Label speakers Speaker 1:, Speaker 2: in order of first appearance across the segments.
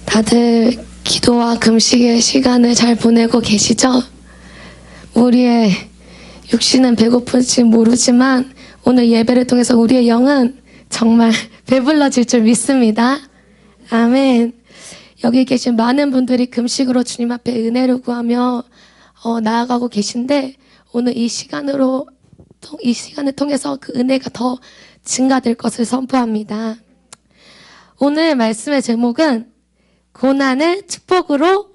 Speaker 1: 다들 기도와 금식의 시간을 잘 보내고 계시죠? 우리의 육신은 배고픈지 모르지만 오늘 예배를 통해서 우리의 영은 정말 배불러질 줄 믿습니다. 아멘. 여기 계신 많은 분들이 금식으로 주님 앞에 은혜를 구하며 나아가고 계신데 오늘 이 시간을 통해서 그 은혜가 더 증가될 것을 선포합니다. 오늘 말씀의 제목은 고난을 축복으로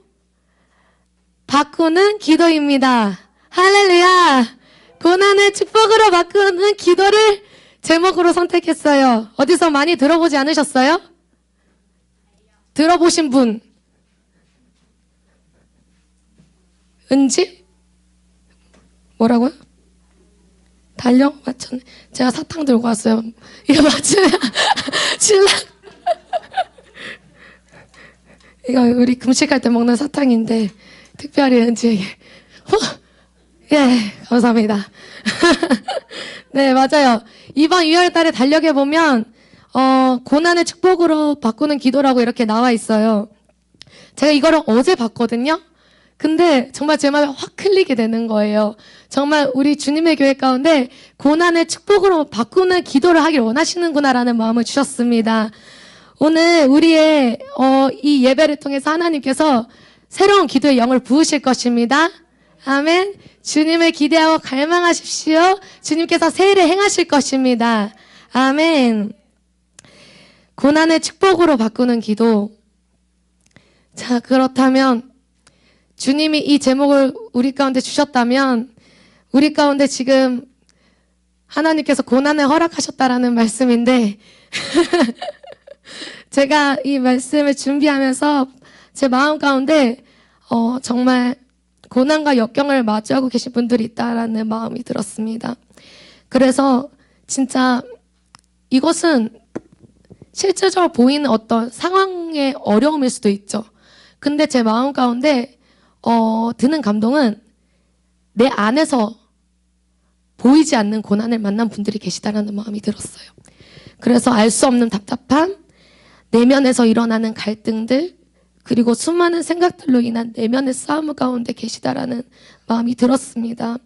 Speaker 1: 바꾸는 기도입니다. 할렐루야! 고난을 축복으로 바꾸는 기도를 제목으로 선택했어요. 어디서 많이 들어보지 않으셨어요? 들어보신 분? 은지? 뭐라고요? 달력? 맞췄네. 제가 사탕 들고 왔어요. 이거 맞추면 신랑. 이거 우리 금식할 때 먹는 사탕인데 특별히 은지에게. 예, 감사합니다. 네, 맞아요. 이번 6월 달에 달력에 보면 고난을 축복으로 바꾸는 기도라고 이렇게 나와 있어요. 제가 이거를 어제 봤거든요. 근데 정말 제 마음에 확 클릭이 되는 거예요. 정말 우리 주님의 교회 가운데 고난을 축복으로 바꾸는 기도를 하길 원하시는구나라는 마음을 주셨습니다. 오늘 우리의 이 예배를 통해서 하나님께서 새로운 기도의 영을 부으실 것입니다. 아멘. 주님을 기대하고 갈망하십시오. 주님께서 새 일을 행하실 것입니다. 아멘. 고난을 축복으로 바꾸는 기도. 자, 그렇다면 주님이 이 제목을 우리 가운데 주셨다면 우리 가운데 지금 하나님께서 고난을 허락하셨다라는 말씀인데 제가 이 말씀을 준비하면서 제 마음 가운데 정말 고난과 역경을 마주하고 계신 분들이 있다라는 마음이 들었습니다. 그래서 진짜 이것은 실제적으로 보이는 어떤 상황의 어려움일 수도 있죠. 근데 제 마음 가운데 드는 감동은 내 안에서 보이지 않는 고난을 만난 분들이 계시다라는 마음이 들었어요. 그래서 알 수 없는 답답함, 내면에서 일어나는 갈등들, 그리고 수많은 생각들로 인한 내면의 싸움 가운데 계시다라는 마음이 들었습니다.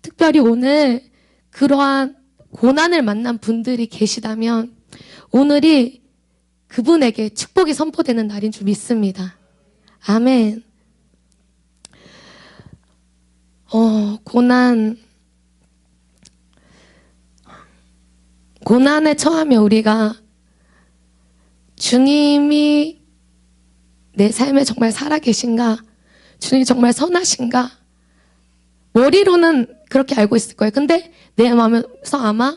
Speaker 1: 특별히 오늘 그러한 고난을 만난 분들이 계시다면 오늘이 그분에게 축복이 선포되는 날인 줄 믿습니다. 아멘. 고난에 처하며 우리가 주님이 내 삶에 정말 살아계신가? 주님이 정말 선하신가? 머리로는 그렇게 알고 있을 거예요. 근데 내 마음에서 아마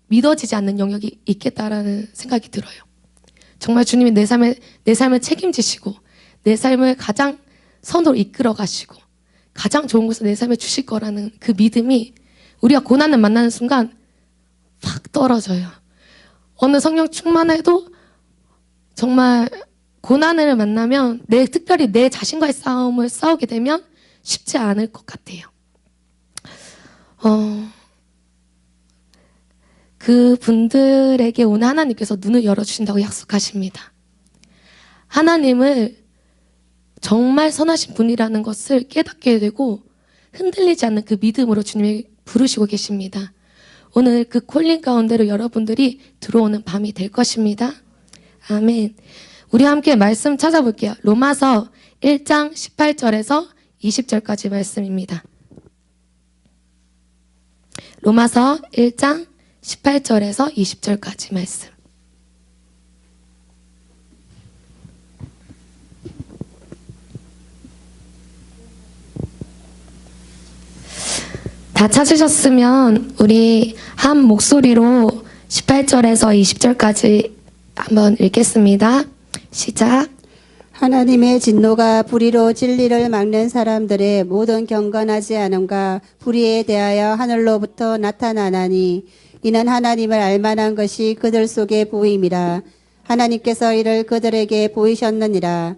Speaker 1: 믿어지지 않는 영역이 있겠다라는 생각이 들어요. 정말 주님이 내 삶을 책임지시고 내 삶을 가장 선으로 이끌어 가시고 가장 좋은 것을 내 삶에 주실 거라는 그 믿음이 우리가 고난을 만나는 순간 확 떨어져요. 어느 성령 충만해도 정말 고난을 만나면 특별히 내 자신과의 싸움을 싸우게 되면 쉽지 않을 것 같아요. 그 분들에게 오늘 하나님께서 눈을 열어주신다고 약속하십니다. 하나님을 정말 선하신 분이라는 것을 깨닫게 되고 흔들리지 않는 그 믿음으로 주님이 부르시고 계십니다. 오늘 그 콜링 가운데로 여러분들이 들어오는 밤이 될 것입니다. 아멘. 우리 함께 말씀 찾아볼게요. 로마서 1장 18절에서 20절까지 말씀입니다. 로마서 1장 18절에서 20절까지 말씀. 다 찾으셨으면 우리 한 목소리로 18절에서 20절까지 한번 읽겠습니다. 시작.
Speaker 2: 하나님의 진노가 불의로 진리를 막는 사람들의 모든 경건하지 않음과 불의에 대하여 하늘로부터 나타나나니 이는 하나님을 알만한 것이 그들 속에 보임이라. 하나님께서 이를 그들에게 보이셨느니라.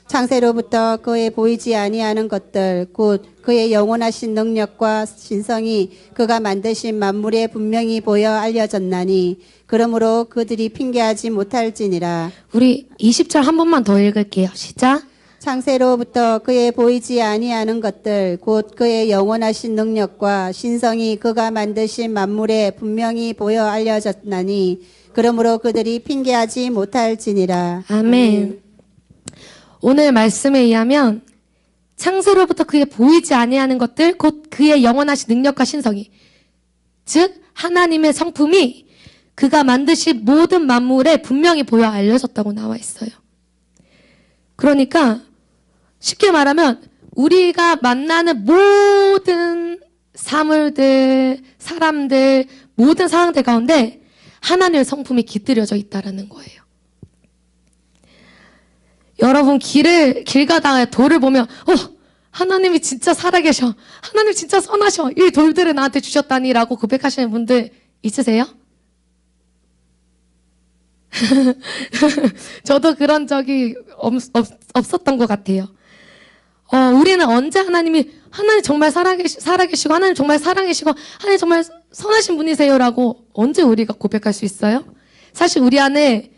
Speaker 2: 창세로부터 그의 보이지 아니하는 것들 곧 그의 영원하신 능력과 신성이 그가 만드신 만물에 분명히 보여 알려졌나니 그러므로 그들이 핑계하지 못할지니라.
Speaker 1: 우리 20절 한 번만 더 읽을게요. 시작.
Speaker 2: 창세로부터 그의 보이지 아니하는 것들 곧 그의 영원하신 능력과 신성이 그가 만드신 만물에 분명히 보여 알려졌나니 그러므로 그들이 핑계하지 못할지니라.
Speaker 1: 아멘. 오늘 말씀에 의하면 창세로부터 그의 보이지 아니하는 것들 곧 그의 영원하신 능력과 신성이 즉 하나님의 성품이 그가 만드신 모든 만물에 분명히 보여 알려졌다고 나와 있어요. 그러니까 쉽게 말하면 우리가 만나는 모든 사물들, 사람들, 모든 상황들 가운데 하나님의 성품이 깃들여져 있다라는 거예요. 여러분 길 가다가 돌을 보면 하나님이 진짜 살아계셔. 하나님 진짜 선하셔. 이 돌들을 나한테 주셨다니라고 고백하시는 분들 있으세요? 저도 그런 적이 없었던 것 같아요. 우리는 언제 하나님 정말 살아계시고 하나님 정말 사랑이시고 하나님 정말 선하신 분이세요라고 언제 우리가 고백할 수 있어요? 사실 우리 안에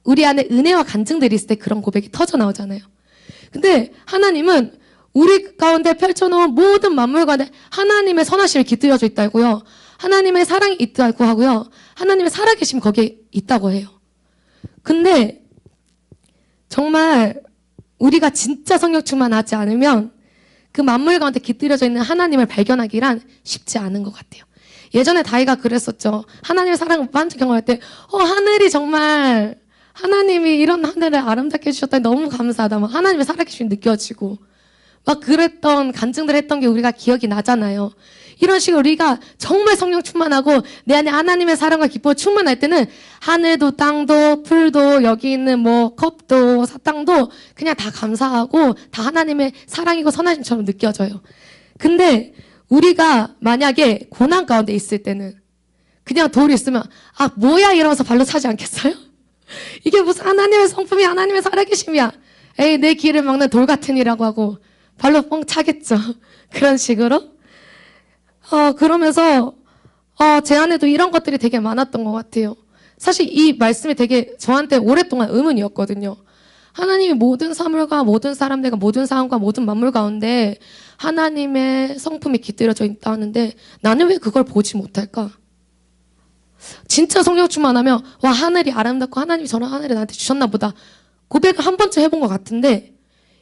Speaker 1: 은혜와 간증들이 있을 때 그런 고백이 터져 나오잖아요. 근데 하나님은 우리 가운데 펼쳐놓은 모든 만물 가운데 하나님의 선하심이 깃들여져 있다고요. 하나님의 사랑이 있다고 하고요. 하나님의 살아계심이 거기에 있다고 해요. 근데 정말 우리가 진짜 성령 충만하지 않으면 그 만물 가운데 깃들여져 있는 하나님을 발견하기란 쉽지 않은 것 같아요. 예전에 다이가 그랬었죠. 하나님의 사랑을 완전 경험할 때 하늘이 정말 하나님이 이런 하늘을 아름답게 해주셨다니 너무 감사하다. 막 하나님의 살아계심이 느껴지고 막 그랬던 간증들 했던 게 우리가 기억이 나잖아요. 이런 식으로 우리가 정말 성령 충만하고 내 안에 하나님의 사랑과 기쁨을 충만할 때는 하늘도 땅도 풀도 여기 있는 컵도 사탕도 그냥 다 감사하고 다 하나님의 사랑이고 선하심처럼 느껴져요. 근데 우리가 만약에 고난 가운데 있을 때는 그냥 돌이 있으면 뭐야 이러면서 발로 차지 않겠어요? 이게 무슨 하나님의 성품이 하나님의 살아계심이야. 에이 내 길을 막는 돌 같으니라고 하고 발로 뻥 차겠죠. 그런 식으로 그러면서 제 안에도 이런 것들이 되게 많았던 것 같아요. 사실 이 말씀이 되게 저한테 오랫동안 의문이었거든요. 하나님이 모든 사물과 모든 사람들과 모든 상황과 모든 만물 가운데 하나님의 성품이 깃들여져 있다 하는데 나는 왜 그걸 보지 못할까? 진짜 성령 충만하면 하늘이 아름답고 하나님이 저런 하늘을 나한테 주셨나 보다 고백을 한 번쯤 해본 것 같은데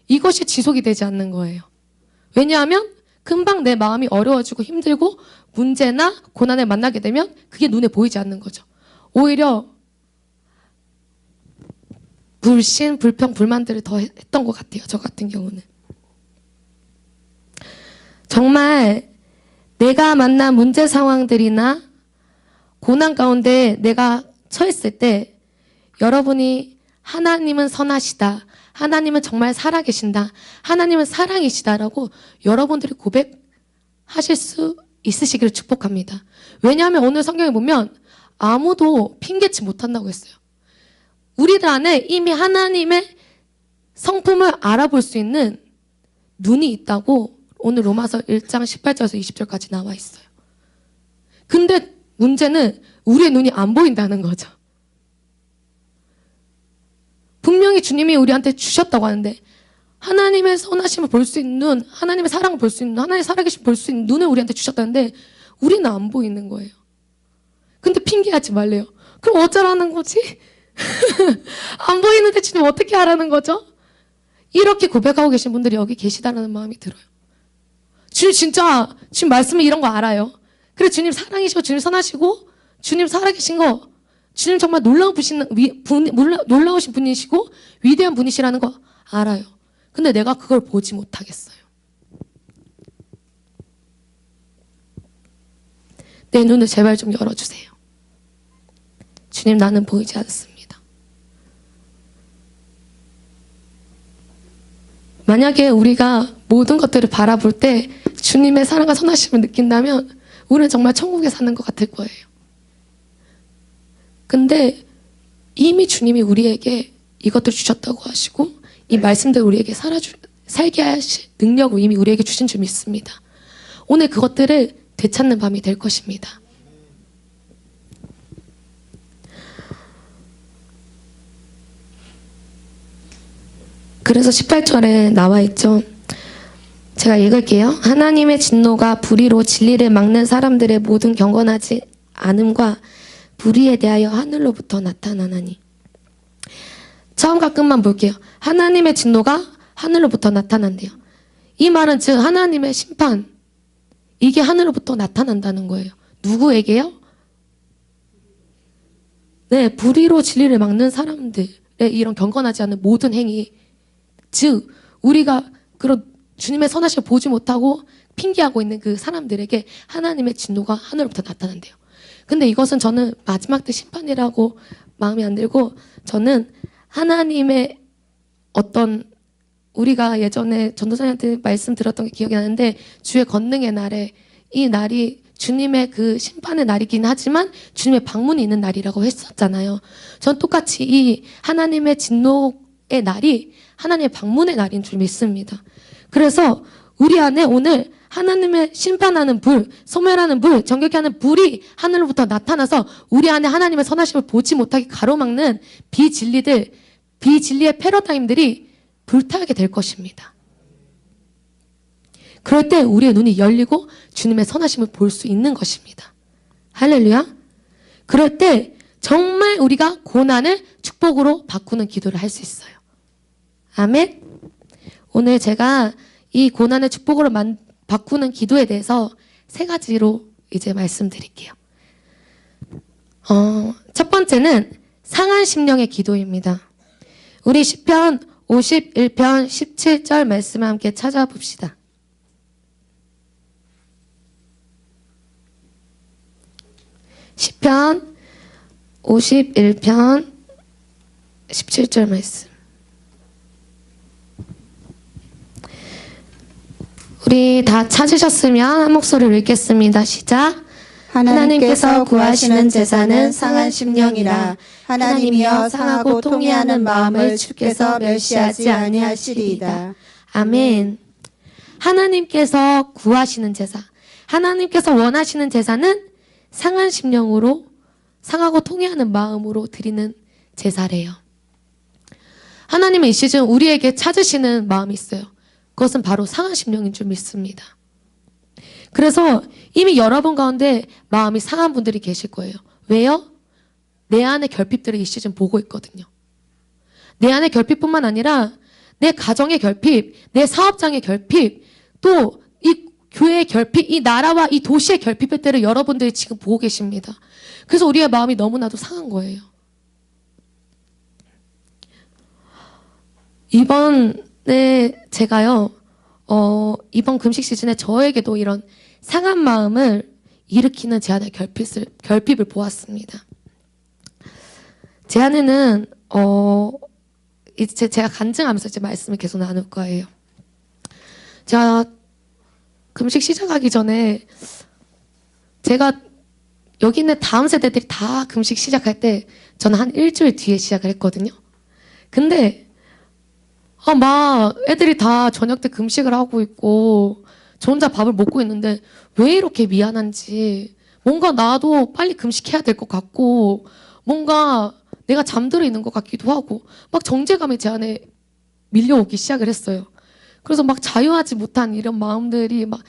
Speaker 1: 이것이 지속이 되지 않는 거예요. 왜냐하면 금방 내 마음이 어려워지고 힘들고 문제나 고난을 만나게 되면 그게 눈에 보이지 않는 거죠. 오히려 불신, 불평, 불만들을 더 했던 것 같아요. 저 같은 경우는. 정말 내가 만난 문제 상황들이나 고난 가운데 내가 처했을 때 여러분이 하나님은 선하시다. 하나님은 정말 살아계신다. 하나님은 사랑이시다라고 여러분들이 고백하실 수 있으시기를 축복합니다. 왜냐하면 오늘 성경에 보면 아무도 핑계치 못한다고 했어요. 우리들 안에 이미 하나님의 성품을 알아볼 수 있는 눈이 있다고 오늘 로마서 1장 18절에서 20절까지 나와 있어요. 근데 문제는 우리의 눈이 안 보인다는 거죠. 분명히 주님이 우리한테 주셨다고 하는데 하나님의 선하심을 볼 수 있는 눈, 하나님의 사랑을 볼 수 있는 눈, 하나님의 살아계심을 볼 수 있는 눈을 우리한테 주셨다는데 우리는 안 보이는 거예요. 근데 핑계하지 말래요. 그럼 어쩌라는 거지? 안 보이는데 주님 어떻게 하라는 거죠? 이렇게 고백하고 계신 분들이 여기 계시다라는 마음이 들어요. 주님 진짜 주님 말씀에 이런 거 알아요. 그래 주님 사랑이시고 주님 선하시고 주님 살아계신 거 주님 정말 놀라우신 분이시고 위대한 분이시라는 거 알아요. 근데 내가 그걸 보지 못하겠어요. 내 눈을 제발 좀 열어주세요. 주님 나는 보이지 않습니다. 만약에 우리가 모든 것들을 바라볼 때 주님의 사랑과 선하심을 느낀다면 우리는 정말 천국에 사는 것 같을 거예요. 근데 이미 주님이 우리에게 이것들 주셨다고 하시고 이 말씀들 우리에게 살게 하실 능력을 이미 우리에게 주신 줄 믿습니다. 오늘 그것들을 되찾는 밤이 될 것입니다. 그래서 18절에 나와 있죠. 제가 읽을게요. 하나님의 진노가 불의로 진리를 막는 사람들의 모든 경건하지 않음과 불의에 대하여 하늘로부터 나타나나니. 처음과 끝만 볼게요. 하나님의 진노가 하늘로부터 나타난대요. 이 말은 즉 하나님의 심판, 이게 하늘로부터 나타난다는 거예요. 누구에게요? 네, 불의로 진리를 막는 사람들의 이런 경건하지 않은 모든 행위, 즉 우리가 그런 주님의 선하심을 보지 못하고 핑계하고 있는 그 사람들에게 하나님의 진노가 하늘로부터 나타난대요. 근데 이것은 저는 마지막 때 심판이라고 마음이 안 들고, 저는 하나님의 어떤, 우리가 예전에 전도사님한테 말씀 들었던 게 기억이 나는데, 주의 권능의 날에, 이 날이 주님의 그 심판의 날이긴 하지만 주님의 방문이 있는 날이라고 했었잖아요. 전 똑같이 이 하나님의 진노의 날이 하나님의 방문의 날인 줄 믿습니다. 그래서 우리 안에 오늘 하나님의 심판하는 불, 소멸하는 불, 정결케 하는 불이 하늘로부터 나타나서 우리 안에 하나님의 선하심을 보지 못하게 가로막는 비진리들, 비진리의 패러다임들이 불타게 될 것입니다. 그럴 때 우리의 눈이 열리고 주님의 선하심을 볼 수 있는 것입니다. 할렐루야. 그럴 때 정말 우리가 고난을 축복으로 바꾸는 기도를 할 수 있어요. 아멘. 오늘 제가 이 고난을 축복으로 바꾸는 기도에 대해서 3가지로 이제 말씀드릴게요. 첫 번째는 상한 심령의 기도입니다. 우리 시편 51편 17절 말씀을 함께 찾아봅시다. 시편 51편 17절 말씀. 우리 다 찾으셨으면 한 목소리로 읽겠습니다. 시작.
Speaker 2: 하나님께서 구하시는 제사는 상한 심령이라. 하나님이여 상하고 통회하는 마음을 주께서 멸시하지 아니하시리이다.
Speaker 1: 아멘. 하나님께서 구하시는 제사, 하나님께서 원하시는 제사는 상한 심령으로, 상하고 통회하는 마음으로 드리는 제사래요. 하나님은 이 시즌 우리에게 찾으시는 마음이 있어요. 그것은 바로 상한 심령인 줄 믿습니다. 그래서 이미 여러분 가운데 마음이 상한 분들이 계실 거예요. 왜요? 내 안의 결핍들을 이 시즌 보고 있거든요. 내 안의 결핍뿐만 아니라 내 가정의 결핍, 내 사업장의 결핍, 또 이 교회의 결핍, 이 나라와 이 도시의 결핍의 때를 여러분들이 지금 보고 계십니다. 그래서 우리의 마음이 너무나도 상한 거예요. 이번에 제가요, 이번 금식 시즌에 저에게도 이런 상한 마음을 일으키는 제 안의 결핍을 보았습니다. 제 안에는, 이제 제가 간증하면서 이제 말씀을 계속 나눌 거예요. 제가 금식 시작하기 전에, 제가 여기 있는 다음 세대들이 다 금식 시작할 때 저는 한 일주일 뒤에 시작을 했거든요. 근데 막 애들이 다 저녁 때 금식을 하고 있고 저 혼자 밥을 먹고 있는데 왜 이렇게 미안한지, 뭔가 나도 빨리 금식해야 될 것 같고 뭔가 내가 잠들어 있는 것 같기도 하고 막 정죄감이 제 안에 밀려오기 시작을 했어요. 그래서 막 자유하지 못한 이런 마음들이 막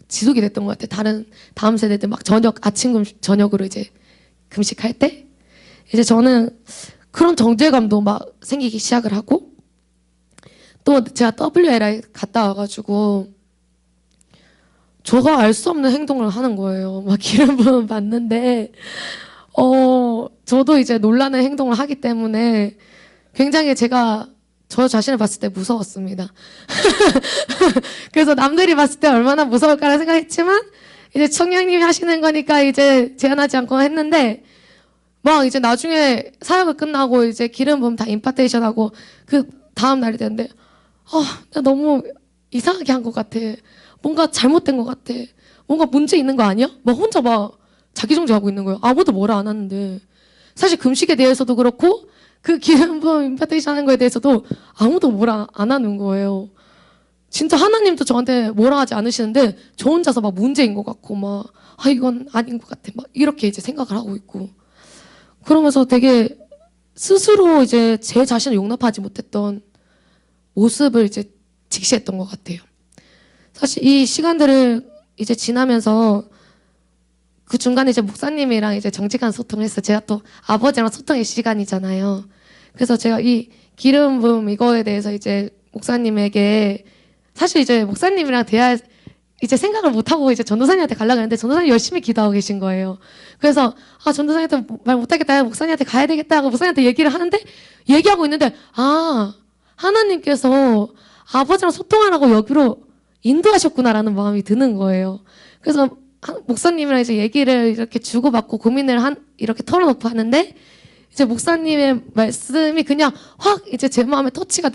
Speaker 1: 지속이 됐던 것 같아요. 다음 세대들 막 저녁으로 이제 금식할 때 이제 저는 그런 정죄감도 막 생기기 시작을 하고, 또 제가 WLI 갔다 와가지고 저가 알 수 없는 행동을 하는 거예요. 막 기름 부음 받는데 저도 이제 놀라는 행동을 하기 때문에 굉장히 제가 저 자신을 봤을 때 무서웠습니다. 그래서 남들이 봤을 때 얼마나 무서울까라는 생각했지만 이제 청량님이 하시는 거니까 이제 제한하지 않고 했는데, 막 이제 나중에 사역을 끝나고 이제 기름 부음 다 임파테이션하고 그 다음 날이 됐는데 나 너무 이상하게 한 것 같아. 뭔가 잘못된 것 같아. 뭔가 문제 있는 거 아니야? 막 혼자 막 자기정죄하고 있는 거예요. 아무도 뭐라 안 하는데. 사실 금식에 대해서도 그렇고 그 기름 부음 임파테이션 하는 거에 대해서도 아무도 뭐라 안 하는 거예요. 진짜 하나님도 저한테 뭐라 하지 않으시는데 저 혼자서 막 문제인 것 같고 막 이건 아닌 것 같아 막 이렇게 이제 생각을 하고 있고 그러면서 되게 스스로 이제 제 자신을 용납하지 못했던 모습을 이제 직시했던 것 같아요. 사실 이 시간들을 이제 지나면서 그 중간에 이제 목사님이랑 이제 정직한 소통을 했어요. 제가 또 아버지랑 소통의 시간이잖아요. 그래서 제가 이 기름 부음 이거에 대해서 이제 목사님에게 사실 이제 목사님이랑 대화 이제 생각을 못 하고 이제 전도사님한테 가려고 했는데 전도사님 열심히 기도하고 계신 거예요. 그래서 전도사님한테 말 못하겠다, 목사님한테 가야 되겠다 하고 목사님한테 얘기를 하는데 얘기하고 있는데 하나님께서 아버지랑 소통하라고 여기로 인도하셨구나라는 마음이 드는 거예요. 그래서 목사님이랑 이제 얘기를 이렇게 주고받고 고민을 이렇게 털어놓고 하는데 이제 목사님의 말씀이 그냥 확 이제 제 마음에 터치가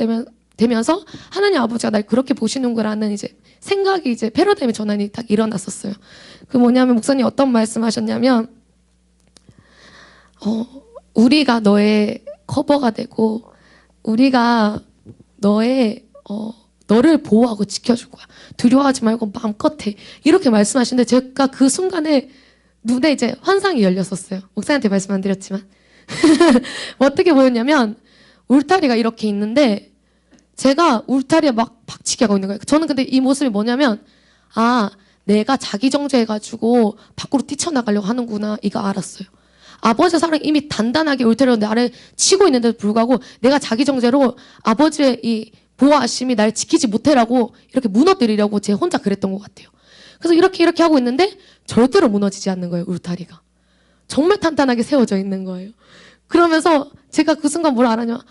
Speaker 1: 되면서 하나님 아버지가 날 그렇게 보시는구나라는 이제 생각이 이제 패러다임의 전환이 딱 일어났었어요. 그 뭐냐면 목사님 어떤 말씀하셨냐면 우리가 너의 커버가 되고 우리가 너를 보호하고 지켜줄 거야. 두려워하지 말고 마음껏 해. 이렇게 말씀하시는데 제가 그 순간에 눈에 이제 환상이 열렸었어요. 목사님한테 말씀 안 드렸지만 어떻게 보였냐면 울타리가 이렇게 있는데 제가 울타리에 막 박치기 하고 있는 거예요. 저는 근데 이 모습이 뭐냐면 내가 자기 정죄해가지고 밖으로 뛰쳐나가려고 하는구나 이거 알았어요. 아버지의 사랑이 이미 단단하게 울타리로 나를 치고 있는데도 불구하고 내가 자기 정죄로 아버지의 이 보호하심이 날 지키지 못해라고 이렇게 무너뜨리려고 제 혼자 그랬던 것 같아요. 그래서 이렇게 하고 있는데 절대로 무너지지 않는 거예요. 울타리가. 정말 탄탄하게 세워져 있는 거예요. 그러면서 제가 그 순간 뭘 알았냐면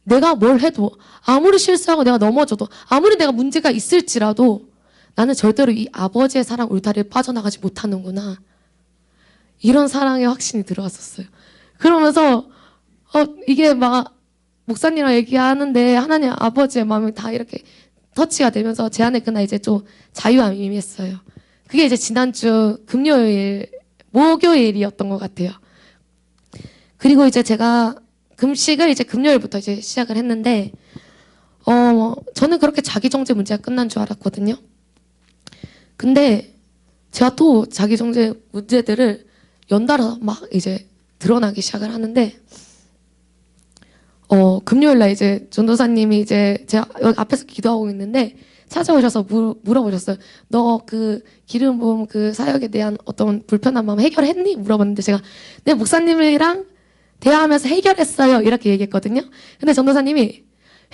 Speaker 1: 내가 뭘 해도 아무리 실수하고 내가 넘어져도 아무리 내가 문제가 있을지라도 나는 절대로 이 아버지의 사랑 울타리를 빠져나가지 못하는구나. 이런 사랑의 확신이 들어왔었어요. 그러면서 이게 막 목사님이랑 얘기하는데 하나님 아버지의 마음이 다 이렇게 터치가 되면서 제 안에 그날 이제 좀 자유함이 임했어요. 그게 이제 지난주 목요일이었던 것 같아요. 그리고 이제 제가 금식을 이제 금요일부터 이제 시작을 했는데 저는 그렇게 자기정죄 문제가 끝난 줄 알았거든요. 근데 제가 또 자기정죄 문제들을 연달아 막 이제 드러나기 시작을 하는데 금요일날 이제 전도사님이 이제 제가 여기 앞에서 기도하고 있는데 찾아오셔서 물어보셨어요. 너 그 기름 부음 그 사역에 대한 어떤 불편한 마음 해결했니? 물어봤는데 제가 네 목사님이랑 대화하면서 해결했어요. 이렇게 얘기했거든요. 근데 전도사님이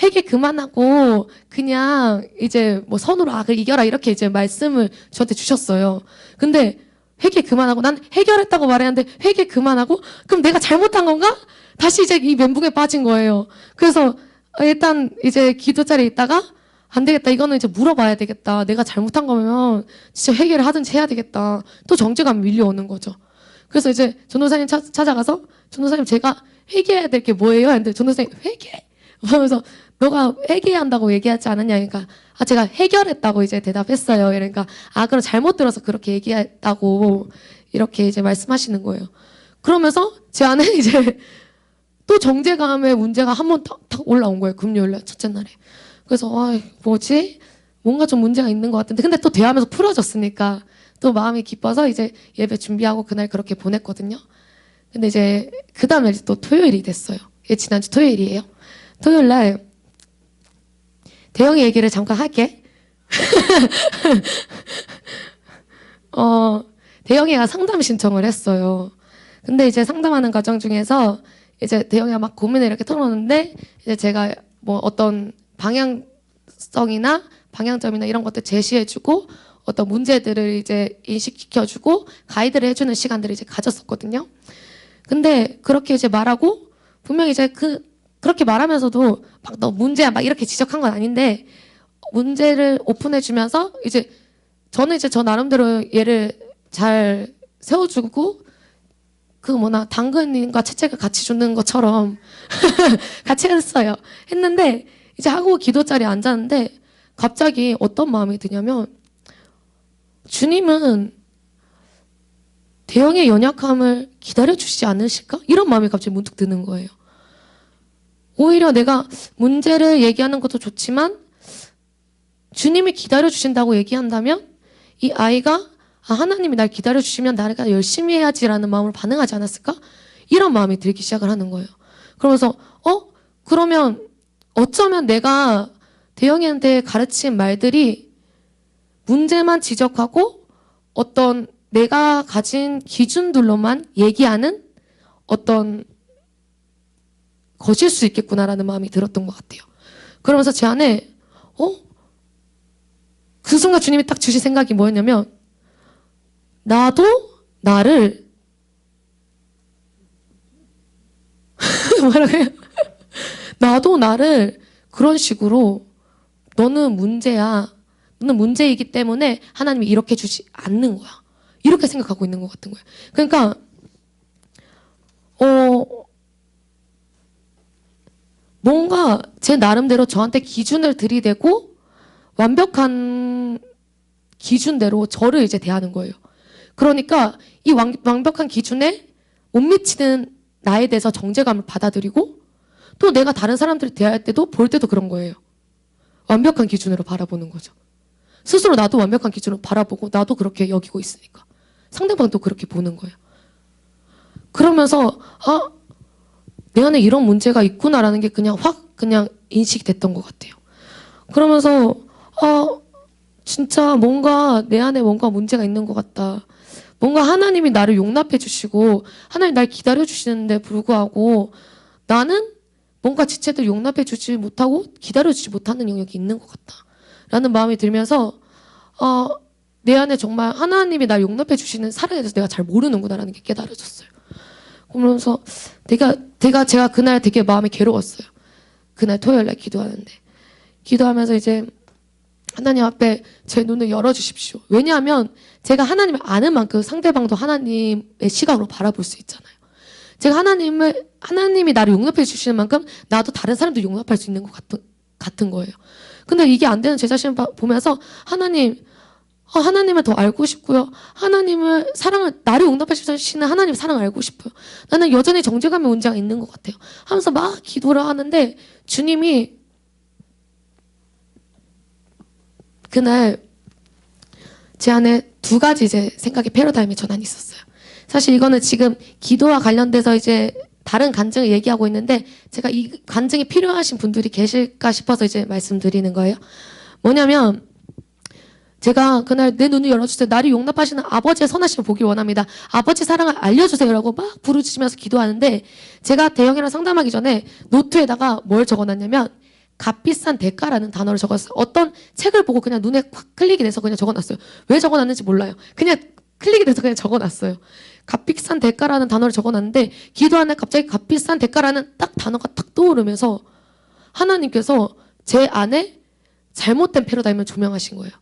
Speaker 1: 회개 그만하고 그냥 이제 뭐 선으로 악을 이겨라 이렇게 이제 말씀을 저한테 주셨어요. 근데 회개 그만하고 난 해결했다고 말했는데 회개 그만하고 그럼 내가 잘못한 건가? 다시 이제 이 멘붕에 빠진 거예요. 그래서 일단 이제 기도 자리에 있다가 안 되겠다. 이거는 이제 물어봐야 되겠다. 내가 잘못한 거면 진짜 회개를 하든지 해야 되겠다. 또 정죄감이 밀려오는 거죠. 그래서 이제 전도사님 찾아가서 전도사님 제가 회개해야 될 게 뭐예요? 했는데 전도사님 회개? 그러면서 너가 회개한다고 얘기하지 않았냐? 그러니까 제가 해결했다고 이제 대답했어요. 그러니까 그럼 잘못 들어서 그렇게 얘기했다고 이렇게 이제 말씀하시는 거예요. 그러면서 제 안에 이제 또 정죄감의 문제가 한 번 탁 올라온 거예요. 금요일날 첫째 날에. 그래서 뭐지? 뭔가 좀 문제가 있는 것 같은데 근데 또 대화하면서 풀어졌으니까 또 마음이 기뻐서 이제 예배 준비하고 그날 그렇게 보냈거든요. 근데 이제 그 다음에 또 토요일이 됐어요. 이게 지난주 토요일이에요. 토요일날 대영이 얘기를 잠깐 할게. 대영이가 상담 신청을 했어요. 근데 이제 상담하는 과정 중에서 이제 대영이가 막 고민을 이렇게 털어놓는데 이제 제가 뭐 어떤 방향성이나 방향점이나 이런 것들 제시해주고 어떤 문제들을 이제 인식시켜주고 가이드를 해주는 시간들을 이제 가졌었거든요. 근데 그렇게 이제 말하고 분명히 이제 그렇게 말하면서도 막 너 문제야 막 이렇게 지적한 건 아닌데 문제를 오픈해주면서 이제 저는 이제 저 나름대로 얘를 잘 세워주고 당근과 채찍을 같이 주는 것처럼 같이 했는데 이제 하고 기도 자리에 앉았는데 갑자기 어떤 마음이 드냐면 주님은 대형의 연약함을 기다려주시지 않으실까? 이런 마음이 갑자기 문득 드는 거예요. 오히려 내가 문제를 얘기하는 것도 좋지만 주님이 기다려주신다고 얘기한다면 이 아이가 하나님이 날 기다려주시면 내가 열심히 해야지라는 마음으로 반응하지 않았을까? 이런 마음이 들기 시작을 하는 거예요. 그러면서 그러면 어쩌면 내가 대영이한테 가르친 말들이 문제만 지적하고 어떤 내가 가진 기준들로만 얘기하는 어떤 것일 수 있겠구나라는 마음이 들었던 것 같아요. 그러면서 제 안에 그 순간 주님이 딱 주신 생각이 뭐였냐면 나도 나를 뭐라고요? 나도 나를 그런 식으로 너는 문제야. 너는 문제이기 때문에 하나님이 이렇게 주지 않는 거야. 이렇게 생각하고 있는 것 같은 거예요. 그러니까 뭔가 제 나름대로 저한테 기준을 들이대고 완벽한 기준대로 저를 이제 대하는 거예요. 그러니까 이 완벽한 기준에 못 미치는 나에 대해서 정죄감을 받아들이고 또 내가 다른 사람들을 대할 때도 볼 때도 그런 거예요. 완벽한 기준으로 바라보는 거죠. 스스로 나도 완벽한 기준으로 바라보고 나도 그렇게 여기고 있으니까 상대방도 그렇게 보는 거예요. 그러면서 내 안에 이런 문제가 있구나라는 게 그냥 확 그냥 인식이 됐던 것 같아요. 그러면서 진짜 뭔가 내 안에 뭔가 문제가 있는 것 같다. 뭔가 하나님이 나를 용납해 주시고 하나님 날 기다려 주시는데 불구하고 나는 뭔가 지체들 용납해 주지 못하고 기다려 주지 못하는 영역이 있는 것 같다. 라는 마음이 들면서 내 안에 정말 하나님이 날 용납해 주시는 사랑에 대해서 내가 잘 모르는구나라는 게 깨달아졌어요. 그러면서 제가 그날 되게 마음이 괴로웠어요. 그날 토요일 날 기도하면서 이제 하나님 앞에 제 눈을 열어주십시오. 왜냐하면 제가 하나님을 아는 만큼 상대방도 하나님의 시각으로 바라볼 수 있잖아요. 제가 하나님이 나를 용납해 주시는 만큼 나도 다른 사람도 용납할 수 있는 것 같은 거예요. 근데 이게 안 되는 제 자신을 보면서 하나님을 더 알고 싶고요. 나를 용납해 주시는 하나님의 사랑을 알고 싶어요. 나는 여전히 정죄감의 문제가 있는 것 같아요. 하면서 막 기도를 하는데 주님이 그날 제 안에 두 가지 이제 생각의 패러다임의 전환이 있었어요. 사실 이거는 지금 기도와 관련돼서 이제 다른 간증을 얘기하고 있는데 제가 이 간증이 필요하신 분들이 계실까 싶어서 이제 말씀드리는 거예요. 뭐냐면 제가 그날 내 눈을 열어주세요. 나를 용납하시는 아버지의 선하심을 보길 원합니다. 아버지 사랑을 알려주세요라고 막 부르짖으면서 기도하는데 제가 대영이랑 상담하기 전에 노트에다가 뭘 적어놨냐면 값비싼 대가라는 단어를 적었어요. 어떤 책을 보고 그냥 눈에 확 클릭이 돼서 그냥 적어놨어요. 왜 적어놨는지 몰라요. 그냥 클릭이 돼서 그냥 적어놨어요. 값비싼 대가라는 단어를 적어놨는데 기도하는 날 갑자기 값비싼 대가라는 딱 단어가 딱 떠오르면서 하나님께서 제 안에 잘못된 패러다임을 조명하신 거예요.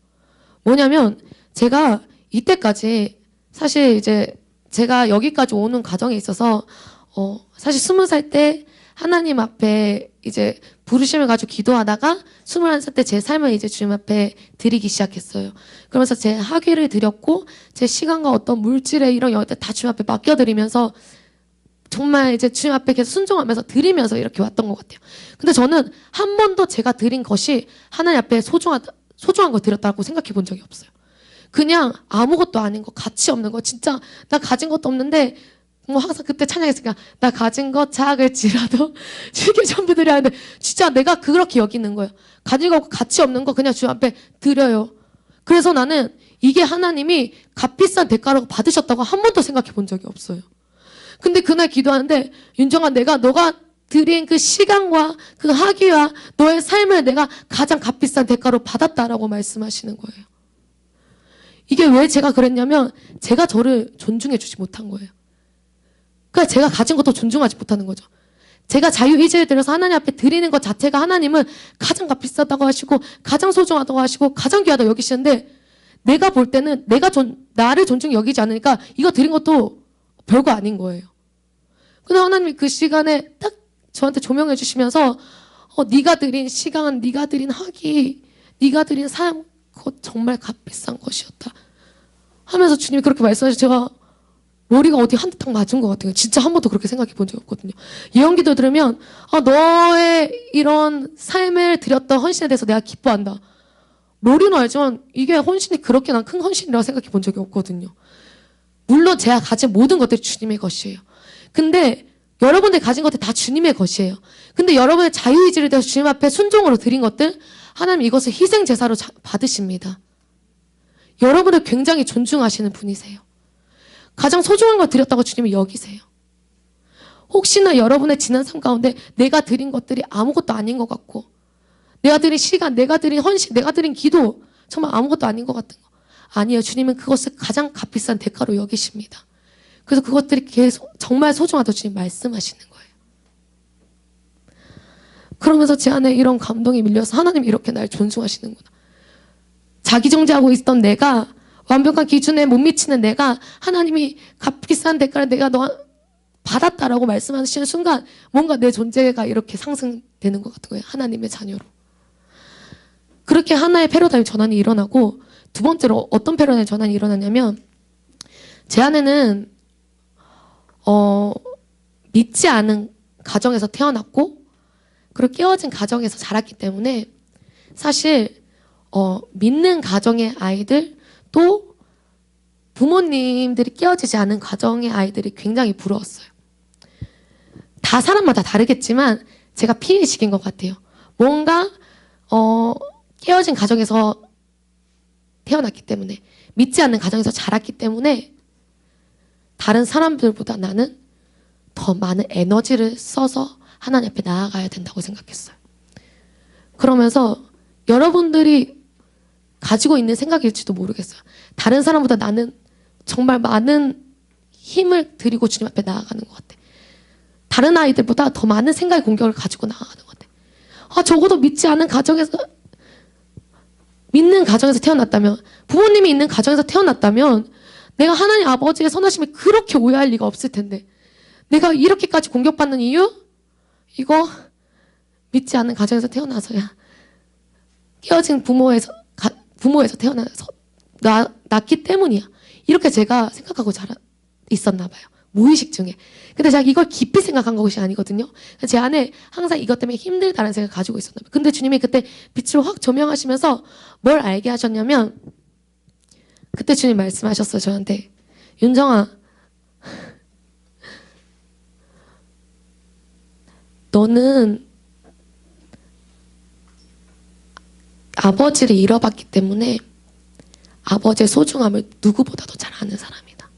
Speaker 1: 뭐냐면 제가 이때까지 사실 이제 제가 여기까지 오는 과정에 있어서 사실 20살 때 하나님 앞에 이제 부르심을 가지고 기도하다가 21살 때 제 삶을 이제 주님 앞에 드리기 시작했어요. 그러면서 제 학위를 드렸고 제 시간과 어떤 물질의 이런 영역들 다 주님 앞에 맡겨드리면서 정말 이제 주님 앞에 계속 순종하면서 드리면서 이렇게 왔던 것 같아요. 근데 저는 한 번도 제가 드린 것이 하나님 앞에 소중한 거 드렸다고 생각해 본 적이 없어요. 그냥 아무것도 아닌 거, 가치 없는 거, 진짜 나 가진 것도 없는데 뭐 항상 그때 찬양했으니까 나 가진 것 작을지라도 주께 전부 드려야 하는데 진짜 내가 그렇게 여기는 거예요. 가진 거 가치 없는 거 그냥 주님 앞에 드려요. 그래서 나는 이게 하나님이 값비싼 대가라고 받으셨다고 한 번도 생각해 본 적이 없어요. 근데 그날 기도하는데 윤정아 너가 드린 그 시간과 그 학위와 너의 삶을 내가 가장 값비싼 대가로 받았다라고 말씀하시는 거예요. 이게 왜 제가 그랬냐면 제가 저를 존중해 주지 못한 거예요. 그러니까 제가 가진 것도 존중하지 못하는 거죠. 제가 자유의지를 들여서 하나님 앞에 드리는 것 자체가 하나님은 가장 값비싸다고 하시고 가장 소중하다고 하시고 가장 귀하다고 여기시는데 내가 볼 때는 나를 존중히 여기지 않으니까 이거 드린 것도 별거 아닌 거예요. 근데 하나님이 그 시간에 딱 저한테 조명해 주시면서 네가 드린 시간, 네가 드린 학위, 네가 드린 삶 그거 정말 값비싼 것이었다 하면서 주님이 그렇게 말씀하셔서 제가 머리가 어디 한 대 딱 맞은 것 같아요. 진짜 한 번도 그렇게 생각해 본 적이 없거든요. 예언기도 들으면 너의 이런 삶을 드렸던 헌신에 대해서 내가 기뻐한다. 머리는 알지만 이게 헌신이 그렇게 난 큰 헌신이라고 생각해 본 적이 없거든요. 물론 제가 가진 모든 것들이 주님의 것이에요. 근데 여러분들이 가진 것들 다 주님의 것이에요. 근데 여러분의 자유의지를 대해서 주님 앞에 순종으로 드린 것들 하나님 이것을 희생제사로 받으십니다. 여러분을 굉장히 존중하시는 분이세요. 가장 소중한 걸 드렸다고 주님이 여기세요. 혹시나 여러분의 지난 삶 가운데 내가 드린 것들이 아무것도 아닌 것 같고 내가 드린 시간, 내가 드린 헌신, 내가 드린 기도 정말 아무것도 아닌 것 같은 거. 아니에요. 주님은 그것을 가장 값비싼 대가로 여기십니다. 그래서 그것들이 계속 정말 소중하다고 주님 말씀하시는 거예요. 그러면서 제 안에 이런 감동이 밀려서 하나님이 이렇게 날 존중하시는구나. 자기정죄하고 있던 내가 완벽한 기준에 못 미치는 내가 하나님이 값비싼 대가를 내가 너 받았다라고 말씀하시는 순간 뭔가 내 존재가 이렇게 상승되는 것 같은 거예요. 하나님의 자녀로. 그렇게 하나의 패러다임 전환이 일어나고 두 번째로 어떤 패러다임 전환이 일어났냐면 제 안에는 믿지 않은 가정에서 태어났고 그리고 깨어진 가정에서 자랐기 때문에 사실 믿는 가정의 아이들 또 부모님들이 깨어지지 않은 가정의 아이들이 굉장히 부러웠어요. 다 사람마다 다르겠지만 제가 피해의식인 것 같아요. 뭔가 깨어진 가정에서 태어났기 때문에 믿지 않는 가정에서 자랐기 때문에 다른 사람들보다 나는 더 많은 에너지를 써서 하나님 앞에 나아가야 된다고 생각했어요. 그러면서 여러분들이 가지고 있는 생각일지도 모르겠어요. 다른 사람보다 나는 정말 많은 힘을 들이고 주님 앞에 나아가는 것 같아. 다른 아이들보다 더 많은 생각의 공격을 가지고 나아가는 것 같아. 적어도 믿지 않은 가정에서 믿는 가정에서 태어났다면 부모님이 있는 가정에서 태어났다면 내가 하나님 아버지의 선하심을 그렇게 오해할 리가 없을 텐데 내가 이렇게까지 공격받는 이유? 이거 믿지 않는 가정에서 태어나서야 깨어진 부모에서 태어나서 낳기 때문이야. 이렇게 제가 생각하고 있었나 봐요. 무의식 중에. 근데 제가 이걸 깊이 생각한 것이 아니거든요. 제 안에 항상 이것 때문에 힘들다는 생각을 가지고 있었나 봐요. 근데 주님이 그때 빛을 확 조명하시면서 뭘 알게 하셨냐면 그때 주님 말씀하셨어요. 저한테. 윤정아, 너는 아버지를 잃어봤기 때문에 아버지의 소중함을 누구보다도 잘 아는 사람이다.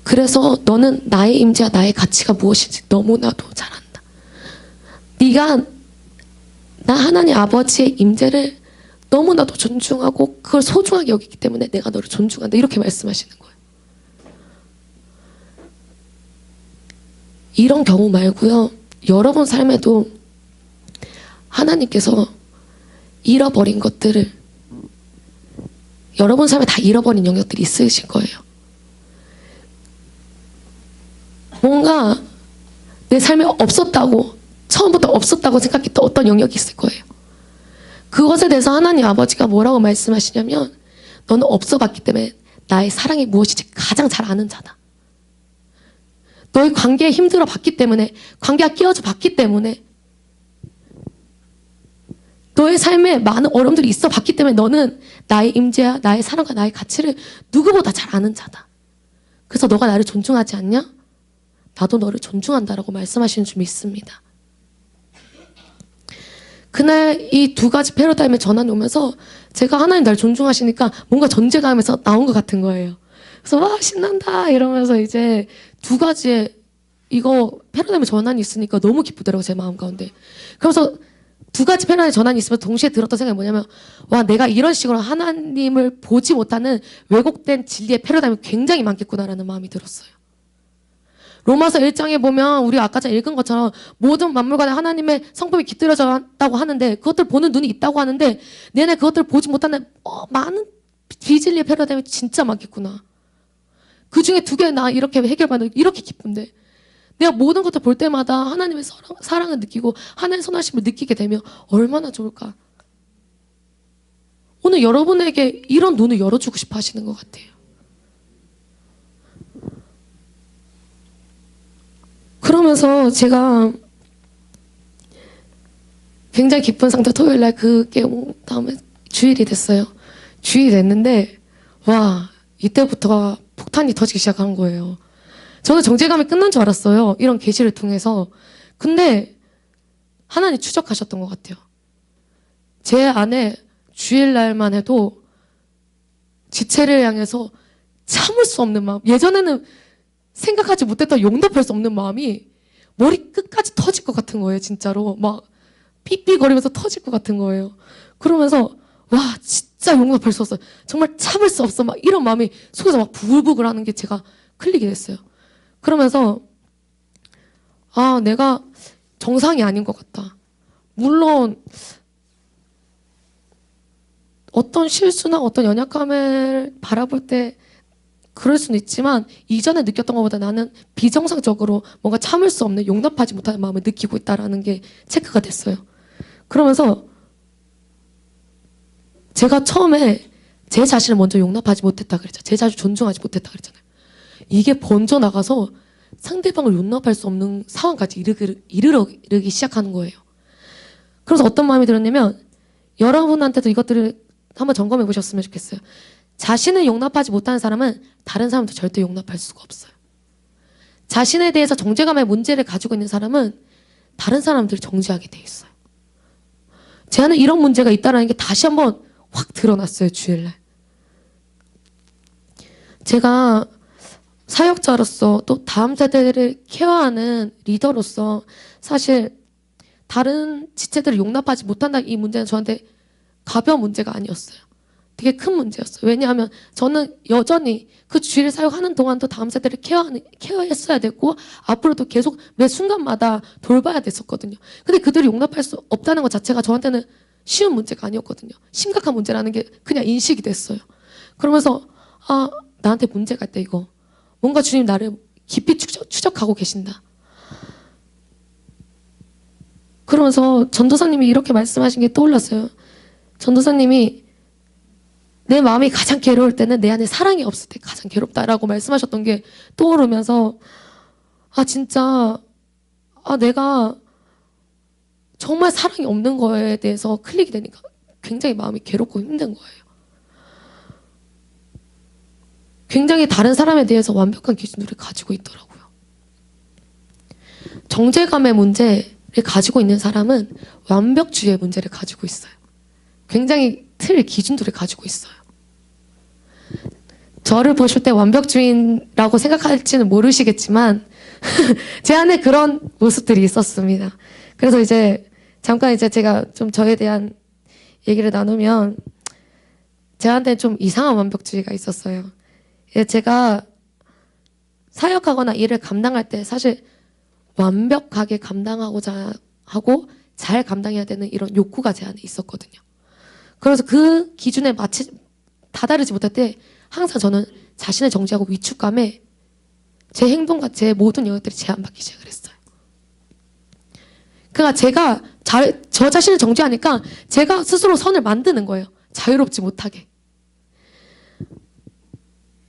Speaker 1: 그래서 너는 나의 임재와 나의 가치가 무엇인지 너무나도 잘 안다. 네가 나 하나님 아버지의 임재를 너무나도 존중하고 그걸 소중하게 여기기 때문에 내가 너를 존중한다. 이렇게 말씀하시는 거예요. 이런 경우 말고요. 여러분 삶에도 하나님께서 잃어버린 것들을 여러분 삶에 다 잃어버린 영역들이 있으실 거예요. 뭔가 내 삶에 없었다고 처음부터 없었다고 생각했던 어떤 영역이 있을 거예요. 그것에 대해서 하나님 아버지가 뭐라고 말씀하시냐면 너는 없어봤기 때문에 나의 사랑이 무엇인지 가장 잘 아는 자다. 너의 관계에 힘들어 봤기 때문에 관계가 깨어져 봤기 때문에 너의 삶에 많은 어려움들이 있어 봤기 때문에 너는 나의 임재와 나의 사랑과 나의 가치를 누구보다 잘 아는 자다. 그래서 너가 나를 존중하지 않냐? 나도 너를 존중한다라고 말씀하시는 줄 믿습니다. 그날 이 두 가지 패러다임의 전환이 오면서 제가 하나님 날 존중하시니까 뭔가 존재감에서 나온 것 같은 거예요. 그래서 와 신난다 이러면서 이제 두 가지의 이거 패러다임의 전환이 있으니까 너무 기쁘더라고요. 제 마음 가운데. 그래서 두 가지 패러다임의 전환이 있으면 동시에 들었던 생각이 뭐냐면 와 내가 이런 식으로 하나님을 보지 못하는 왜곡된 진리의 패러다임이 굉장히 많겠구나라는 마음이 들었어요. 로마서 1장에 보면 우리 아까 전에 읽은 것처럼 모든 만물간에 하나님의 성품이 깃들여졌다고 하는데 그것들 보는 눈이 있다고 하는데 내내 그것들을 보지 못하는 많은 비진리의 패러다임이 진짜 많겠구나. 그중에 두 개 나 이렇게 해결받는 이렇게 기쁜데 내가 모든 것들 볼 때마다 하나님의 사랑을 느끼고 하나님의 선하심을 느끼게 되면 얼마나 좋을까. 오늘 저는 여러분에게 이런 눈을 열어주고 싶어 하시는 것 같아요. 그러면서 제가 굉장히 기쁜 상태 토요일 날 그게 온 다음에 주일이 됐어요. 주일이 됐는데 와 이때부터 폭탄이 터지기 시작한 거예요. 저는 정죄감이 끝난 줄 알았어요. 이런 계시를 통해서. 근데 하나님 추적하셨던 것 같아요. 제 안에 주일날만 해도 지체를 향해서 참을 수 없는 마음, 예전에는 생각하지 못했던 용납할 수 없는 마음이 머리 끝까지 터질 것 같은 거예요. 진짜로 막 삐삐거리면서 터질 것 같은 거예요. 그러면서 와 진짜 용납할 수 없어, 정말 참을 수 없어, 막 이런 마음이 속에서 막 부글부글 하는 게 제가 클릭이 됐어요. 그러면서 아 내가 정상이 아닌 것 같다. 물론 어떤 실수나 어떤 연약함을 바라볼 때 그럴 수는 있지만 이전에 느꼈던 것보다 나는 비정상적으로 뭔가 참을 수 없는, 용납하지 못하는 마음을 느끼고 있다는 게 체크가 됐어요. 그러면서 제가 처음에 제 자신을 먼저 용납하지 못했다 그랬죠. 제 자신을 존중하지 못했다 그랬잖아요. 이게 번져 나가서 상대방을 용납할 수 없는 상황까지 이르기 시작하는 거예요. 그래서 어떤 마음이 들었냐면 여러분한테도 이것들을 한번 점검해 보셨으면 좋겠어요. 자신을 용납하지 못하는 사람은 다른 사람도 절대 용납할 수가 없어요. 자신에 대해서 정죄감의 문제를 가지고 있는 사람은 다른 사람들을 정죄하게 돼 있어요. 제 안에 이런 문제가 있다는 게 다시 한번 확 드러났어요. 주일날. 제가 사역자로서 또 다음 세대를 케어하는 리더로서 사실 다른 지체들을 용납하지 못한다는 이 문제는 저한테 가벼운 문제가 아니었어요. 되게 큰 문제였어요. 왜냐하면 저는 여전히 그 주일 사역하는 동안도 다음 세대를 케어했어야 되고 앞으로도 계속 매 순간마다 돌봐야 됐었거든요. 근데 그들이 용납할 수 없다는 것 자체가 저한테는 쉬운 문제가 아니었거든요. 심각한 문제라는 게 그냥 인식이 됐어요. 그러면서 아 나한테 문제가 있다 이거. 뭔가 주님 나를 깊이 추적하고 계신다. 그러면서 전도사님이 이렇게 말씀하신 게 떠올랐어요. 전도사님이 내 마음이 가장 괴로울 때는 내 안에 사랑이 없을 때 가장 괴롭다라고 말씀하셨던 게 떠오르면서 아 진짜 내가 정말 사랑이 없는 거에 대해서 클릭이 되니까 굉장히 마음이 괴롭고 힘든 거예요. 굉장히 다른 사람에 대해서 완벽한 기준들을 가지고 있더라고요. 정죄감의 문제를 가지고 있는 사람은 완벽주의의 문제를 가지고 있어요. 굉장히 기준들을 가지고 있어요. 저를 보실 때 완벽주의라고 생각할지는 모르시겠지만 제 안에 그런 모습들이 있었습니다. 그래서 이제 잠깐 이제 제가 좀 저에 대한 얘기를 나누면 저한테 좀 이상한 완벽주의가 있었어요. 제가 사역하거나 일을 감당할 때 사실 완벽하게 감당하고자 하고 잘 감당해야 되는 이런 욕구가 제 안에 있었거든요. 그래서 그 기준에 다다르지 못할 때 항상 저는 자신을 정죄하고 위축감에 제 행동과 제 모든 영역들이 제한받기 시작을 했어요. 그러니까 제가 저 자신을 정죄하니까 제가 스스로 선을 만드는 거예요. 자유롭지 못하게.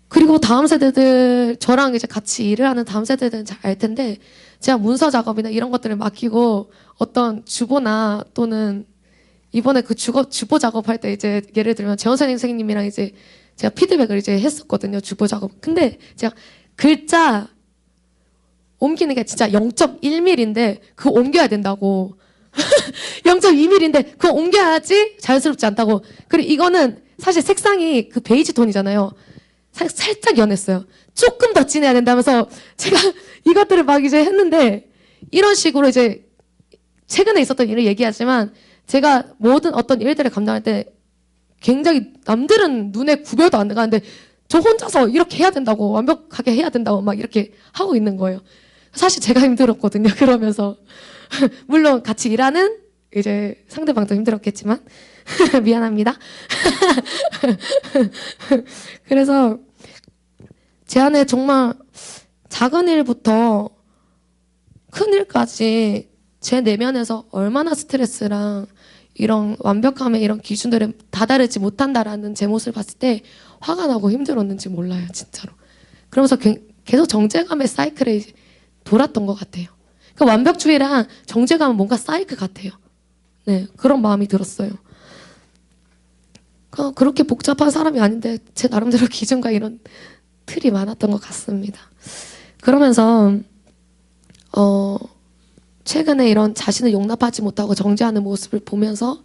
Speaker 1: 그리고 다음 세대들, 저랑 이제 같이 일을 하는 다음 세대들은 잘 알 텐데 제가 문서 작업이나 이런 것들을 맡기고 어떤 주보나 또는 이번에 그 주보 작업할 때 이제 예를 들면 재원선 선생님이랑 이제 제가 피드백을 이제 했었거든요. 주보 작업. 근데 제가 글자 옮기는 게 진짜 0.1mm인데 그거 옮겨야 된다고. 0.2mm인데 그거 옮겨야지 자연스럽지 않다고. 그리고 이거는 사실 색상이 그 베이지 톤이잖아요. 살짝 연했어요. 조금 더 진해야 된다면서 제가 이것들을 막 이제 했는데 이런 식으로 이제 최근에 있었던 일을 얘기하지만 제가 모든 어떤 일들을 감당할 때 굉장히 남들은 눈에 구별도 안 가는데 저 혼자서 이렇게 해야 된다고, 완벽하게 해야 된다고 막 이렇게 하고 있는 거예요. 사실 제가 힘들었거든요. 그러면서 물론 같이 일하는 이제 상대방도 힘들었겠지만 미안합니다. 그래서 제 안에 정말 작은 일부터 큰 일까지 제 내면에서 얼마나 스트레스랑 이런 완벽함의 이런 기준들에 다다르지 못한다라는 제 모습을 봤을 때 화가 나고 힘들었는지 몰라요, 진짜로. 그러면서 계속 정죄감의 사이클에 이제 돌았던 것 같아요. 그 완벽주의랑 정죄감은 뭔가 사이클 같아요. 네, 그런 마음이 들었어요. 그렇게 복잡한 사람이 아닌데 제 나름대로 기준과 이런 틀이 많았던 것 같습니다. 그러면서 최근에 이런 자신을 용납하지 못하고 정죄하는 모습을 보면서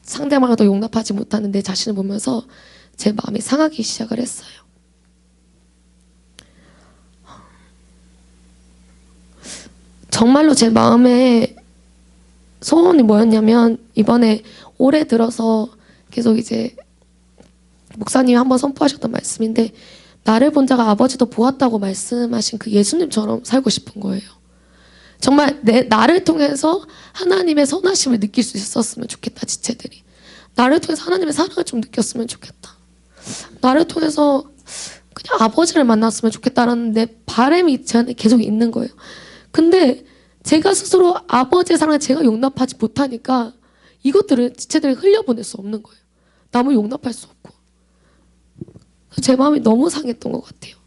Speaker 1: 상대방을 더 용납하지 못하는 내 자신을 보면서 제 마음이 상하기 시작을 했어요. 정말로 제 마음에 소원이 뭐였냐면, 이번에 올해 들어서 계속 이제 목사님이 한번 선포하셨던 말씀인데, 나를 본 자가 아버지도 보았다고 말씀하신 그 예수님처럼 살고 싶은 거예요. 정말 나를 통해서 하나님의 선하심을 느낄 수 있었으면 좋겠다, 지체들이. 나를 통해서 하나님의 사랑을 좀 느꼈으면 좋겠다. 나를 통해서 그냥 아버지를 만났으면 좋겠다라는 내 바람이 제 안에 계속 있는 거예요. 근데 제가 스스로 아버지의 사랑을 제가 용납하지 못하니까 이것들을 지체들이 흘려보낼 수 없는 거예요. 남을 용납할 수 없고. 제 마음이 너무 상했던 것 같아요.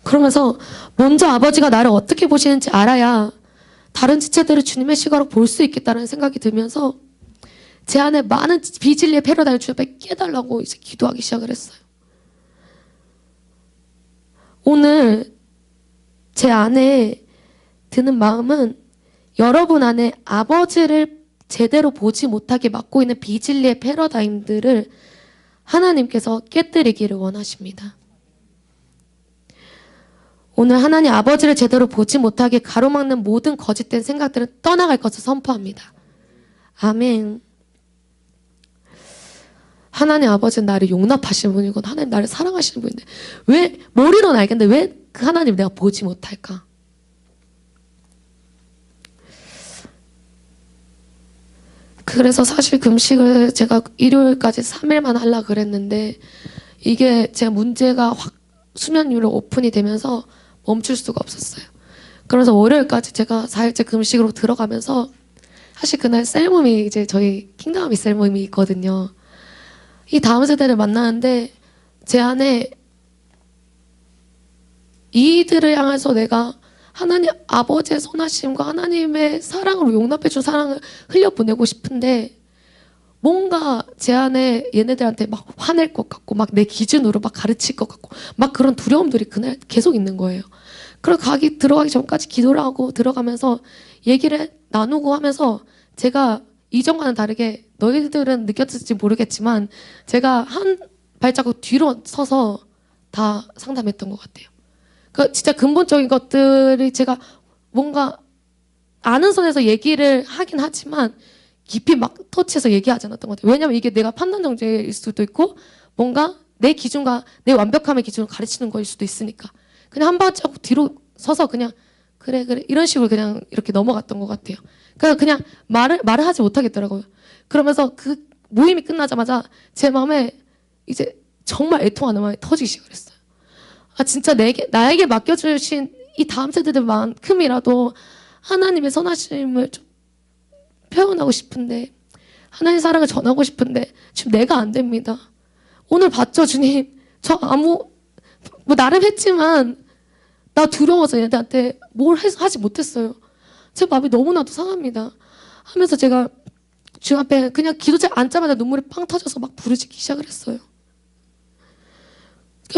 Speaker 1: 그러면서 먼저 아버지가 나를 어떻게 보시는지 알아야 다른 지체들을 주님의 시각으로 볼 수 있겠다는 생각이 들면서 제 안에 많은 비진리의 패러다임을 주님 앞에 깨달라고 이제 기도하기 시작을 했어요. 오늘 제 안에 드는 마음은 여러분 안에 아버지를 제대로 보지 못하게 막고 있는 비진리의 패러다임들을 하나님께서 깨뜨리기를 원하십니다. 오늘 하나님 아버지를 제대로 보지 못하게 가로막는 모든 거짓된 생각들은 떠나갈 것을 선포합니다. 아멘. 하나님 아버지는 나를 용납하시는 분이고 하나님 나를 사랑하시는 분인데 왜 머리로는 알겠는데 왜 그 하나님을 내가 보지 못할까? 그래서 사실 금식을 제가 일요일까지 3일만 하려고 그랬는데 이게 제 문제가 확 수면 위로 오픈이 되면서 멈출 수가 없었어요. 그래서 월요일까지 제가 4일째 금식으로 들어가면서 사실 그날 셀mom이 이제 저희 킹덤이 셀mom이 있거든요. 이 다음 세대를 만나는데 제 안에 이들을 향해서 내가 하나님 아버지의 선하심과 하나님의 사랑으로 용납해준 사랑을 흘려보내고 싶은데 뭔가 제 안에 얘네들한테 막 화낼 것 같고 막 내 기준으로 막 가르칠 것 같고 막 그런 두려움들이 그날 계속 있는 거예요. 그래서 들어가기 전까지 기도를 하고 들어가면서 얘기를 나누고 하면서 제가 이전과는 다르게 너희들은 느꼈을지 모르겠지만 제가 한 발자국 뒤로 서서 다 상담했던 것 같아요. 그 진짜 근본적인 것들이 제가 뭔가 아는 선에서 얘기를 하긴 하지만 깊이 막 터치해서 얘기하지 않았던 것 같아요. 왜냐면 이게 내가 판단 정죄일 수도 있고 뭔가 내 기준과 내 완벽함의 기준을 가르치는 거일 수도 있으니까 그냥 한 발자국 뒤로 서서 그냥 그래 이런 식으로 그냥 이렇게 넘어갔던 것 같아요. 그러니까 그냥 말을 하지 못하겠더라고요. 그러면서 그 모임이 끝나자마자 제 마음에 이제 정말 애통하는 마음이 터지기 시작했어요. 진짜 나에게 맡겨주신 이 다음 세대들만큼이라도 하나님의 선하심을 좀 표현하고 싶은데 하나님의 사랑을 전하고 싶은데 지금 내가 안 됩니다. 오늘 봤죠, 주님? 저 나름 했지만 나 두려워서 얘네한테 뭘 하지 못했어요. 제 마음이 너무나도 상합니다. 하면서 제가 주님 앞에 그냥 기도자에 앉자마자 눈물이 빵 터져서 막 부르짖기 시작을 했어요.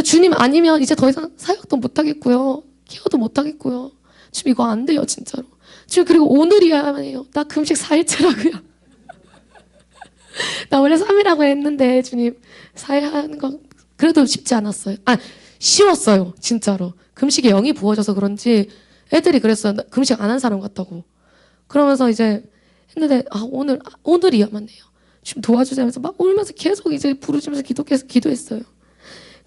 Speaker 1: 주님 아니면 이제 더 이상 사역도 못하겠고요. 케어도 못하겠고요. 주님 이거 안 돼요, 진짜로. 주님 그리고 오늘이야말이에요. 나 금식 4일째라고요. 나 원래 3일이라고 했는데 주님 4일 하는 거 그래도 쉽지 않았어요. 쉬웠어요, 진짜로. 금식에 영이 부어져서 그런지 애들이 그랬어요. 나 금식 안 한 사람 같다고. 그러면서 이제 했는데 오늘이야만 해요. 지금 도와주세요 하면서 막 울면서 계속 이제 부르짖으면서 기도했어요.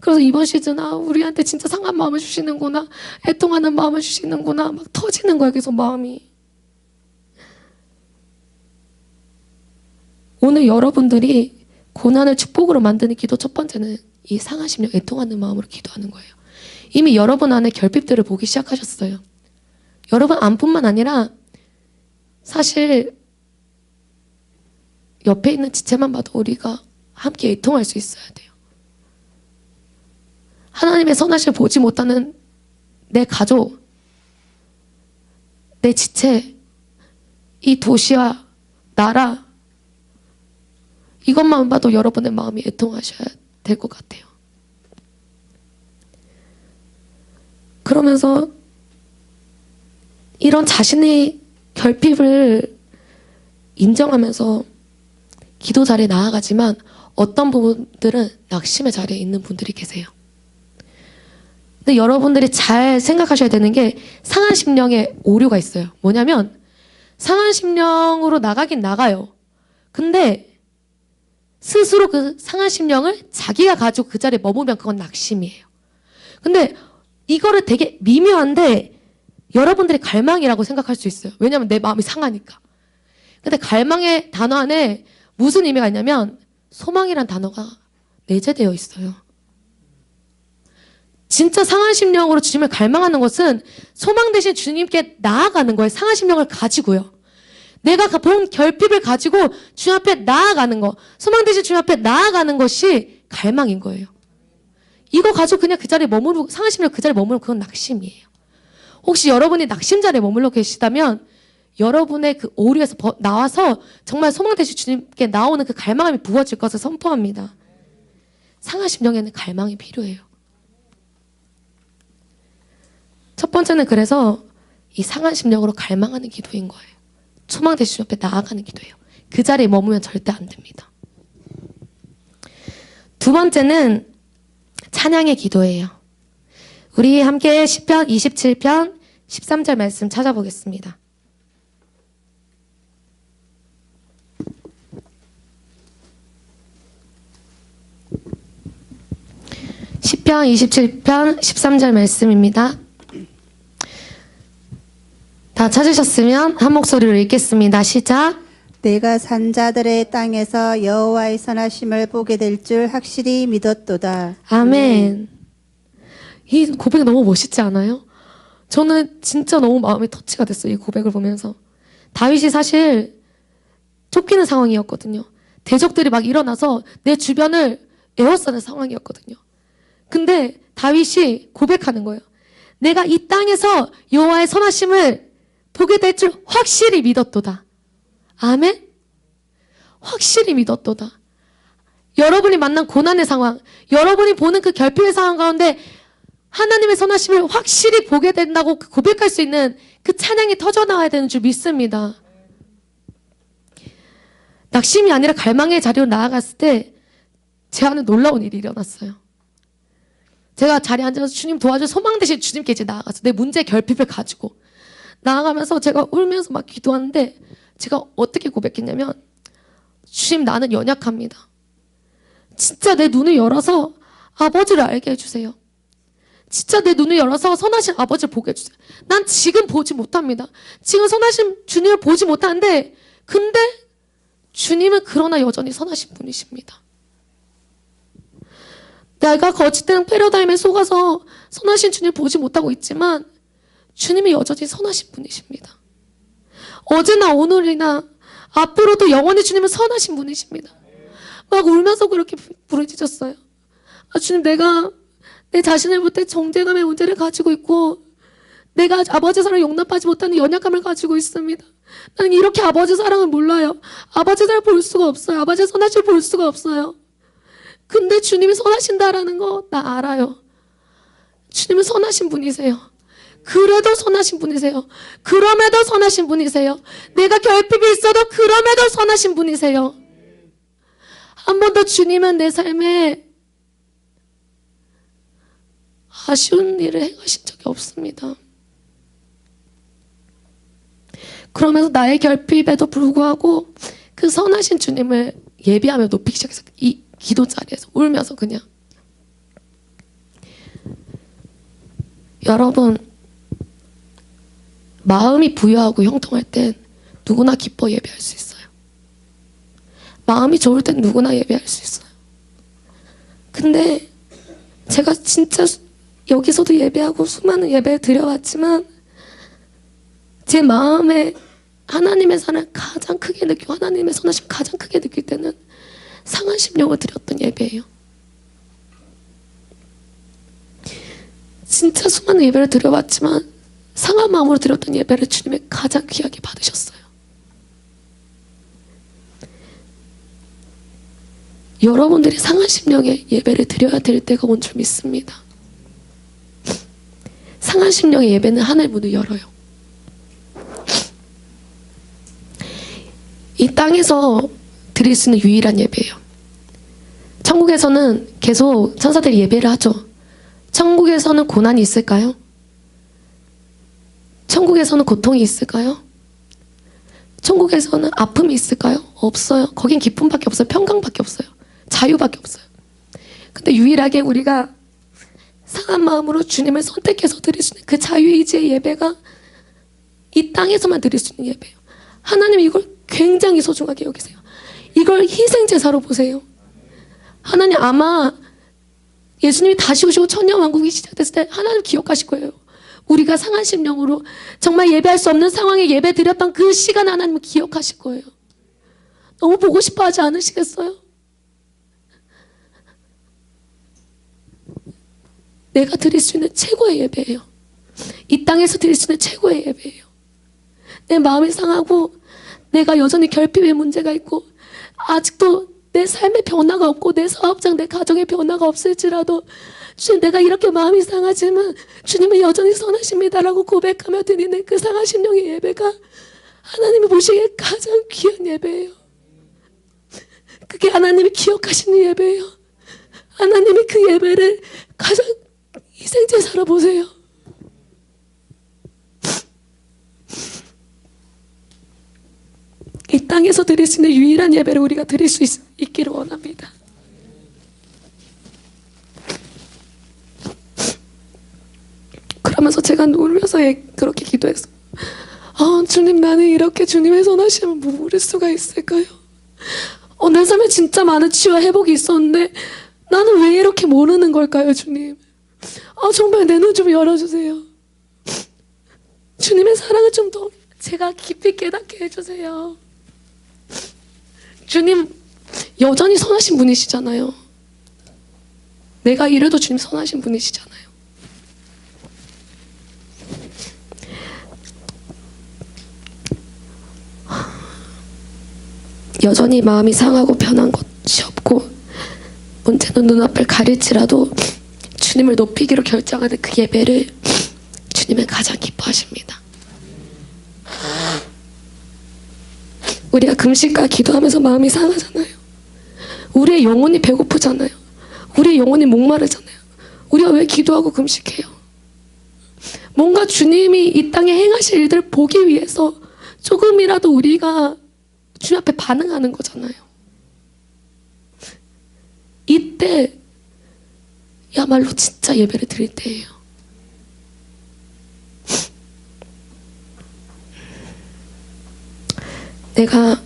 Speaker 1: 그래서 이번 시즌 우리한테 진짜 상한 마음을 주시는구나, 애통하는 마음을 주시는구나 막 터지는 거예요. 계속 마음이. 오늘 여러분들이 고난을 축복으로 만드는 기도 첫 번째는 이 상하심을 애통하는 마음으로 기도하는 거예요. 이미 여러분 안에 결핍들을 보기 시작하셨어요. 여러분 안뿐만 아니라 사실 옆에 있는 지체만 봐도 우리가 함께 애통할 수 있어야 돼요. 하나님의 선하심을 보지 못하는 내 가족, 내 지체, 이 도시와 나라, 이것만 봐도 여러분의 마음이 애통하셔야 될 것 같아요. 그러면서 이런 자신의 결핍을 인정하면서 기도 자리에 나아가지만 어떤 부분들은 낙심의 자리에 있는 분들이 계세요. 근데 여러분들이 잘 생각하셔야 되는 게 상한 심령에 오류가 있어요. 뭐냐면 상한 심령으로 나가긴 나가요. 근데 스스로 그 상한 심령을 자기가 가지고 그 자리에 머무면 그건 낙심이에요. 근데 이거를 되게 미묘한데 여러분들이 갈망이라고 생각할 수 있어요. 왜냐면 내 마음이 상하니까. 근데 갈망의 단어 안에 무슨 의미가 있냐면 소망이란 단어가 내재되어 있어요. 진짜 상한 심령으로 주님을 갈망하는 것은 소망 대신 주님께 나아가는 거예요. 상한 심령을 가지고요. 내가 본 결핍을 가지고 주님 앞에 나아가는 거, 소망 대신 주님 앞에 나아가는 것이 갈망인 거예요. 이거 가지고 그냥 그 자리에 머무르고 상한 심령 그 자리에 머무르면 그건 낙심이에요. 혹시 여러분이 낙심 자리에 머물러 계시다면 여러분의 그 오류에서 나와서 정말 소망 대신 주님께 나오는 그 갈망함이 부어질 것을 선포합니다. 상한 심령에는 갈망이 필요해요. 첫 번째는 그래서 이 상한 심령으로 갈망하는 기도인 거예요. 소망 대신 주님 앞에 나아가는 기도예요. 그 자리에 머무면 절대 안 됩니다. 두 번째는 찬양의 기도예요. 우리 함께 시편 27편 13절 말씀 찾아보겠습니다. 시편 27편 13절 말씀입니다. 다 찾으셨으면 한 목소리로 읽겠습니다. 시작.
Speaker 2: 내가 산자들의 땅에서 여호와의 선하심을 보게 될 줄 확실히 믿었도다.
Speaker 1: 아멘. 이 고백이 너무 멋있지 않아요? 저는 진짜 너무 마음이 터치가 됐어요. 이 고백을 보면서. 다윗이 사실 쫓기는 상황이었거든요. 대적들이 막 일어나서 내 주변을 에워싸는 상황이었거든요. 근데 다윗이 고백하는 거예요. 내가 이 땅에서 여호와의 선하심을 보게 될 줄 확실히 믿었도다. 아멘? 확실히 믿었도다. 여러분이 만난 고난의 상황, 여러분이 보는 그 결핍의 상황 가운데 하나님의 선하심을 확실히 보게 된다고 고백할 수 있는 그 찬양이 터져나와야 되는 줄 믿습니다. 낙심이 아니라 갈망의 자리로 나아갔을 때 제 안에 놀라운 일이 일어났어요. 제가 자리에 앉아서 주님 도와줘 소망 대신 주님께 이제 나아가서 내 문제 결핍을 가지고 나아가면서 제가 울면서 막 기도하는데 제가 어떻게 고백했냐면 주님 나는 연약합니다. 진짜 내 눈을 열어서 아버지를 알게 해주세요. 진짜 내 눈을 열어서 선하신 아버지를 보게 해주세요. 난 지금 보지 못합니다. 지금 선하신 주님을 보지 못하는데 근데 주님은 그러나 여전히 선하신 분이십니다. 내가 거짓된 패러다임에 속아서 선하신 주님을 보지 못하고 있지만 주님이 여전히 선하신 분이십니다. 어제나 오늘이나 앞으로도 영원히 주님은 선하신 분이십니다. 막 울면서 그렇게 부르짖었어요. 주님 내가 내 자신을 볼 때 정죄감의 문제를 가지고 있고 내가 아버지 사랑을 용납하지 못하는 연약함을 가지고 있습니다. 나는 이렇게 아버지 사랑을 몰라요. 아버지 사랑을 볼 수가 없어요. 아버지의 선하심을 볼 수가 없어요. 근데 주님이 선하신다라는 거 나 알아요. 주님은 선하신 분이세요. 그래도 선하신 분이세요. 그럼에도 선하신 분이세요. 내가 결핍이 있어도 그럼에도 선하신 분이세요. 한 번도 주님은 내 삶에 아쉬운 일을 행하신 적이 없습니다. 그러면서 나의 결핍에도 불구하고 그 선하신 주님을 예비하며 높이기 시작해서 이 기도 자리에서 울면서 그냥 여러분 마음이 부유하고 형통할 땐 누구나 기뻐 예배할 수 있어요. 마음이 좋을 땐 누구나 예배할 수 있어요. 근데 제가 진짜 여기서도 예배하고 수많은 예배를 드려왔지만 제 마음에 하나님의 사랑을 가장 크게 느끼고 하나님의 선하심을 가장 크게 느낄 때는 상한 심령을 드렸던 예배예요. 진짜 수많은 예배를 드려봤지만 상한 마음으로 드렸던 예배를 주님의 가장 귀하게 받으셨어요. 여러분들이 상한 심령의 예배를 드려야 될 때가 온 줄 믿습니다. 상한 심령의 예배는 하늘 문을 열어요. 이 땅에서 드릴 수 있는 유일한 예배예요. 천국에서는 계속 천사들이 예배를 하죠. 천국에서는 고난이 있을까요? 천국에서는 고통이 있을까요? 천국에서는 아픔이 있을까요? 없어요. 거긴 기쁨밖에 없어요. 평강밖에 없어요. 자유밖에 없어요. 근데 유일하게 우리가 상한 마음으로 주님을 선택해서 드릴 수 있는 그 자유의지의 예배가 이 땅에서만 드릴 수 있는 예배예요. 하나님 이걸 굉장히 소중하게 여기세요. 이걸 희생제사로 보세요. 하나님 아마 예수님이 다시 오시고 천년왕국이 시작됐을 때 하나님 기억하실 거예요. 우리가 상한 심령으로 정말 예배할 수 없는 상황에 예배 드렸던 그 시간을 하나님은 기억하실 거예요. 너무 보고 싶어 하지 않으시겠어요? 내가 드릴 수 있는 최고의 예배예요. 이 땅에서 드릴 수 있는 최고의 예배예요. 내 마음이 상하고 내가 여전히 결핍의 문제가 있고 아직도 내 삶의 변화가 없고 내 사업장, 내 가정의 변화가 없을지라도 주님 내가 이렇게 마음이 상하지만 주님은 여전히 선하십니다라고 고백하며 드리는 그 상한 심령의 예배가 하나님이 보시기에 가장 귀한 예배예요. 그게 하나님이 기억하시는 예배예요. 하나님이 그 예배를 가장 희생제사로 보세요. 이 땅에서 드릴 수 있는 유일한 예배를 우리가 드릴 수 있기를 원합니다. 그러면서 제가 울면서 그렇게 기도했어요. 주님 나는 이렇게 주님의 선하심을 모를 수가 있을까요? 내 삶에 진짜 많은 치유와 회복이 있었는데 나는 왜 이렇게 모르는 걸까요, 주님? 정말 내 눈 좀 열어주세요. 주님의 사랑을 좀 더 제가 깊이 깨닫게 해주세요. 주님 여전히 선하신 분이시잖아요. 내가 이래도 주님 선하신 분이시잖아요. 여전히 마음이 상하고 변한 것이 없고 문제는 눈앞을 가릴지라도 주님을 높이기로 결정하는 그 예배를 주님은 가장 기뻐하십니다. 우리가 금식과 기도하면서 마음이 상하잖아요. 우리의 영혼이 배고프잖아요. 우리의 영혼이 목마르잖아요. 우리가 왜 기도하고 금식해요? 뭔가 주님이 이 땅에 행하실 일들을 보기 위해서 조금이라도 우리가 주님 앞에 반응하는 거잖아요. 이때 야말로 진짜 예배를 드릴 때예요. 내가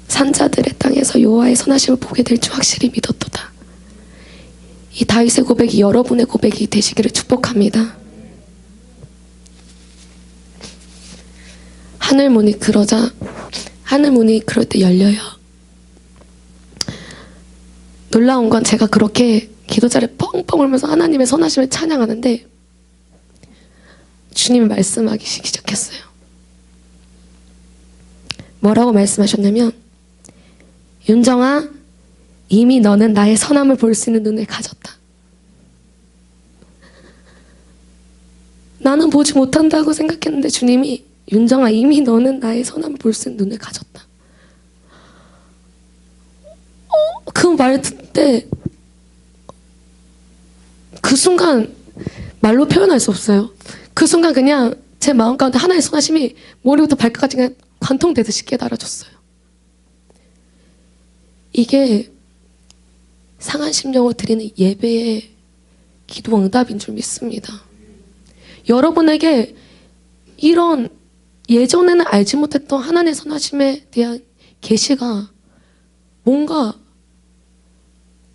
Speaker 1: 산자들의 땅에서 여호와의 선하심을 보게 될 줄 확실히 믿었도다. 이 다윗의 고백이 여러분의 고백이 되시기를 축복합니다. 하늘문이 그럴 때 열려요. 놀라운 건 제가 그렇게 기도자를 뻥뻥 울면서 하나님의 선하심을 찬양하는데 주님이 말씀하기 시작했어요. 뭐라고 말씀하셨냐면, 윤정아, 이미 너는 나의 선함을 볼 수 있는 눈을 가졌다. 나는 보지 못한다고 생각했는데 주님이 윤정아, 이미 너는 나의 선함을 볼 수 있는 눈을 가졌다. 그 말 듣을 때 그 순간 말로 표현할 수 없어요. 그 순간 그냥 제 마음 가운데 하나의 선하심이 머리부터 발끝까지 그냥 관통되듯이 깨달아졌어요. 이게 상한 심령을 드리는 예배의 기도 응답인 줄 믿습니다. 여러분에게 이런 예전에는 알지 못했던 하나님의 선하심에 대한 계시가 뭔가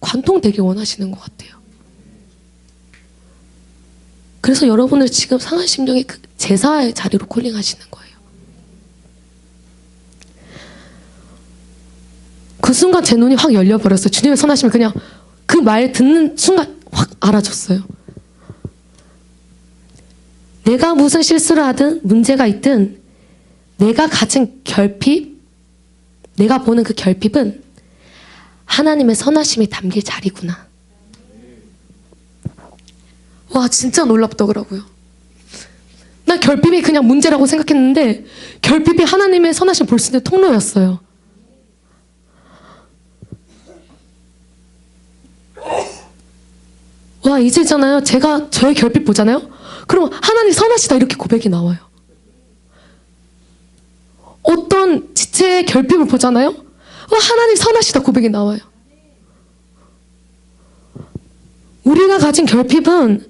Speaker 1: 관통되길 원하시는 것 같아요. 그래서 여러분을 지금 상한 심령의 그 제사의 자리로 콜링하시는 거예요. 그 순간 제 눈이 확 열려버렸어요. 주님의 선하심을 그냥 그 말 듣는 순간 확 알아줬어요. 내가 무슨 실수를 하든 문제가 있든 내가 가진 결핍, 내가 보는 그 결핍은 하나님의 선하심이 담길 자리구나. 와, 진짜 놀랍더라고요. 난 결핍이 그냥 문제라고 생각했는데 결핍이 하나님의 선하심 볼 수 있는 통로였어요. 와, 이제 있잖아요. 제가 저의 결핍 보잖아요. 그럼 하나님 선하시다 이렇게 고백이 나와요. 어떤 지체의 결핍을 보잖아요. 와, 하나님 선하시다 고백이 나와요. 우리가 가진 결핍은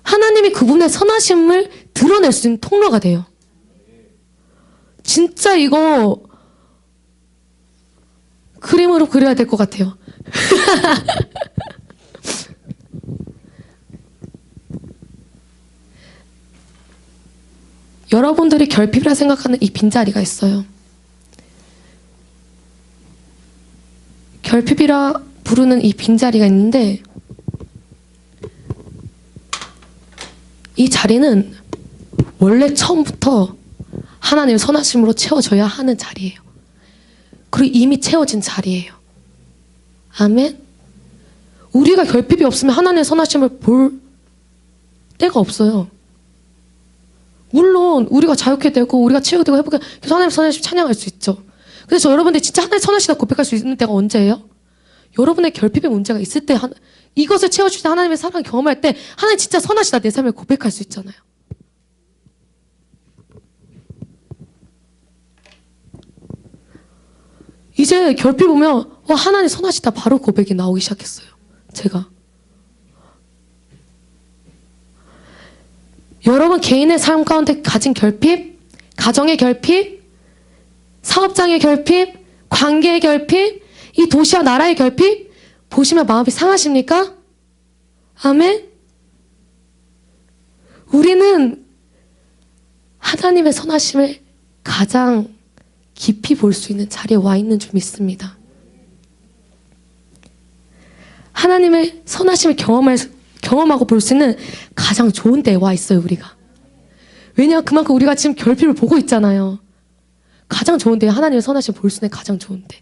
Speaker 1: 하나님이 그분의 선하심을 드러낼 수 있는 통로가 돼요. 진짜 이거 그림으로 그려야 될 것 같아요. 여러분들이 결핍이라 생각하는 이 빈자리가 있어요. 결핍이라 부르는 이 빈자리가 있는데 이 자리는 원래 처음부터 하나님의 선하심으로 채워져야 하는 자리예요. 그리고 이미 채워진 자리예요. 아멘. 우리가 결핍이 없으면 하나님의 선하심을 볼 때가 없어요. 물론 우리가 자유케 되고 우리가 치유되고 되고 회복해 그래서 하나님의 선하심 찬양할 수 있죠. 그래서 여러분들이 진짜 하나님의 선하시다 고백할 수 있는 때가 언제예요? 여러분의 결핍의 문제가 있을 때 이것을 채워주실 때 하나님의 사랑을 경험할 때 하나님 진짜 선하시다 내 삶을 고백할 수 있잖아요. 이제 결핍 오면 와, 하나님 선하시다 바로 고백이 나오기 시작했어요. 제가 여러분 개인의 삶 가운데 가진 결핍, 가정의 결핍, 사업장의 결핍, 관계의 결핍, 이 도시와 나라의 결핍 보시면 마음이 상하십니까? 아멘? 우리는 하나님의 선하심을 가장 깊이 볼 수 있는 자리에 와 있는 줄 믿습니다. 하나님의 선하심을 경험하고 볼 수 있는 가장 좋은 데에 와 있어요, 우리가. 왜냐, 그만큼 우리가 지금 결핍을 보고 있잖아요. 가장 좋은 데에 하나님의 선하심을 볼 수 있는 가장 좋은 데.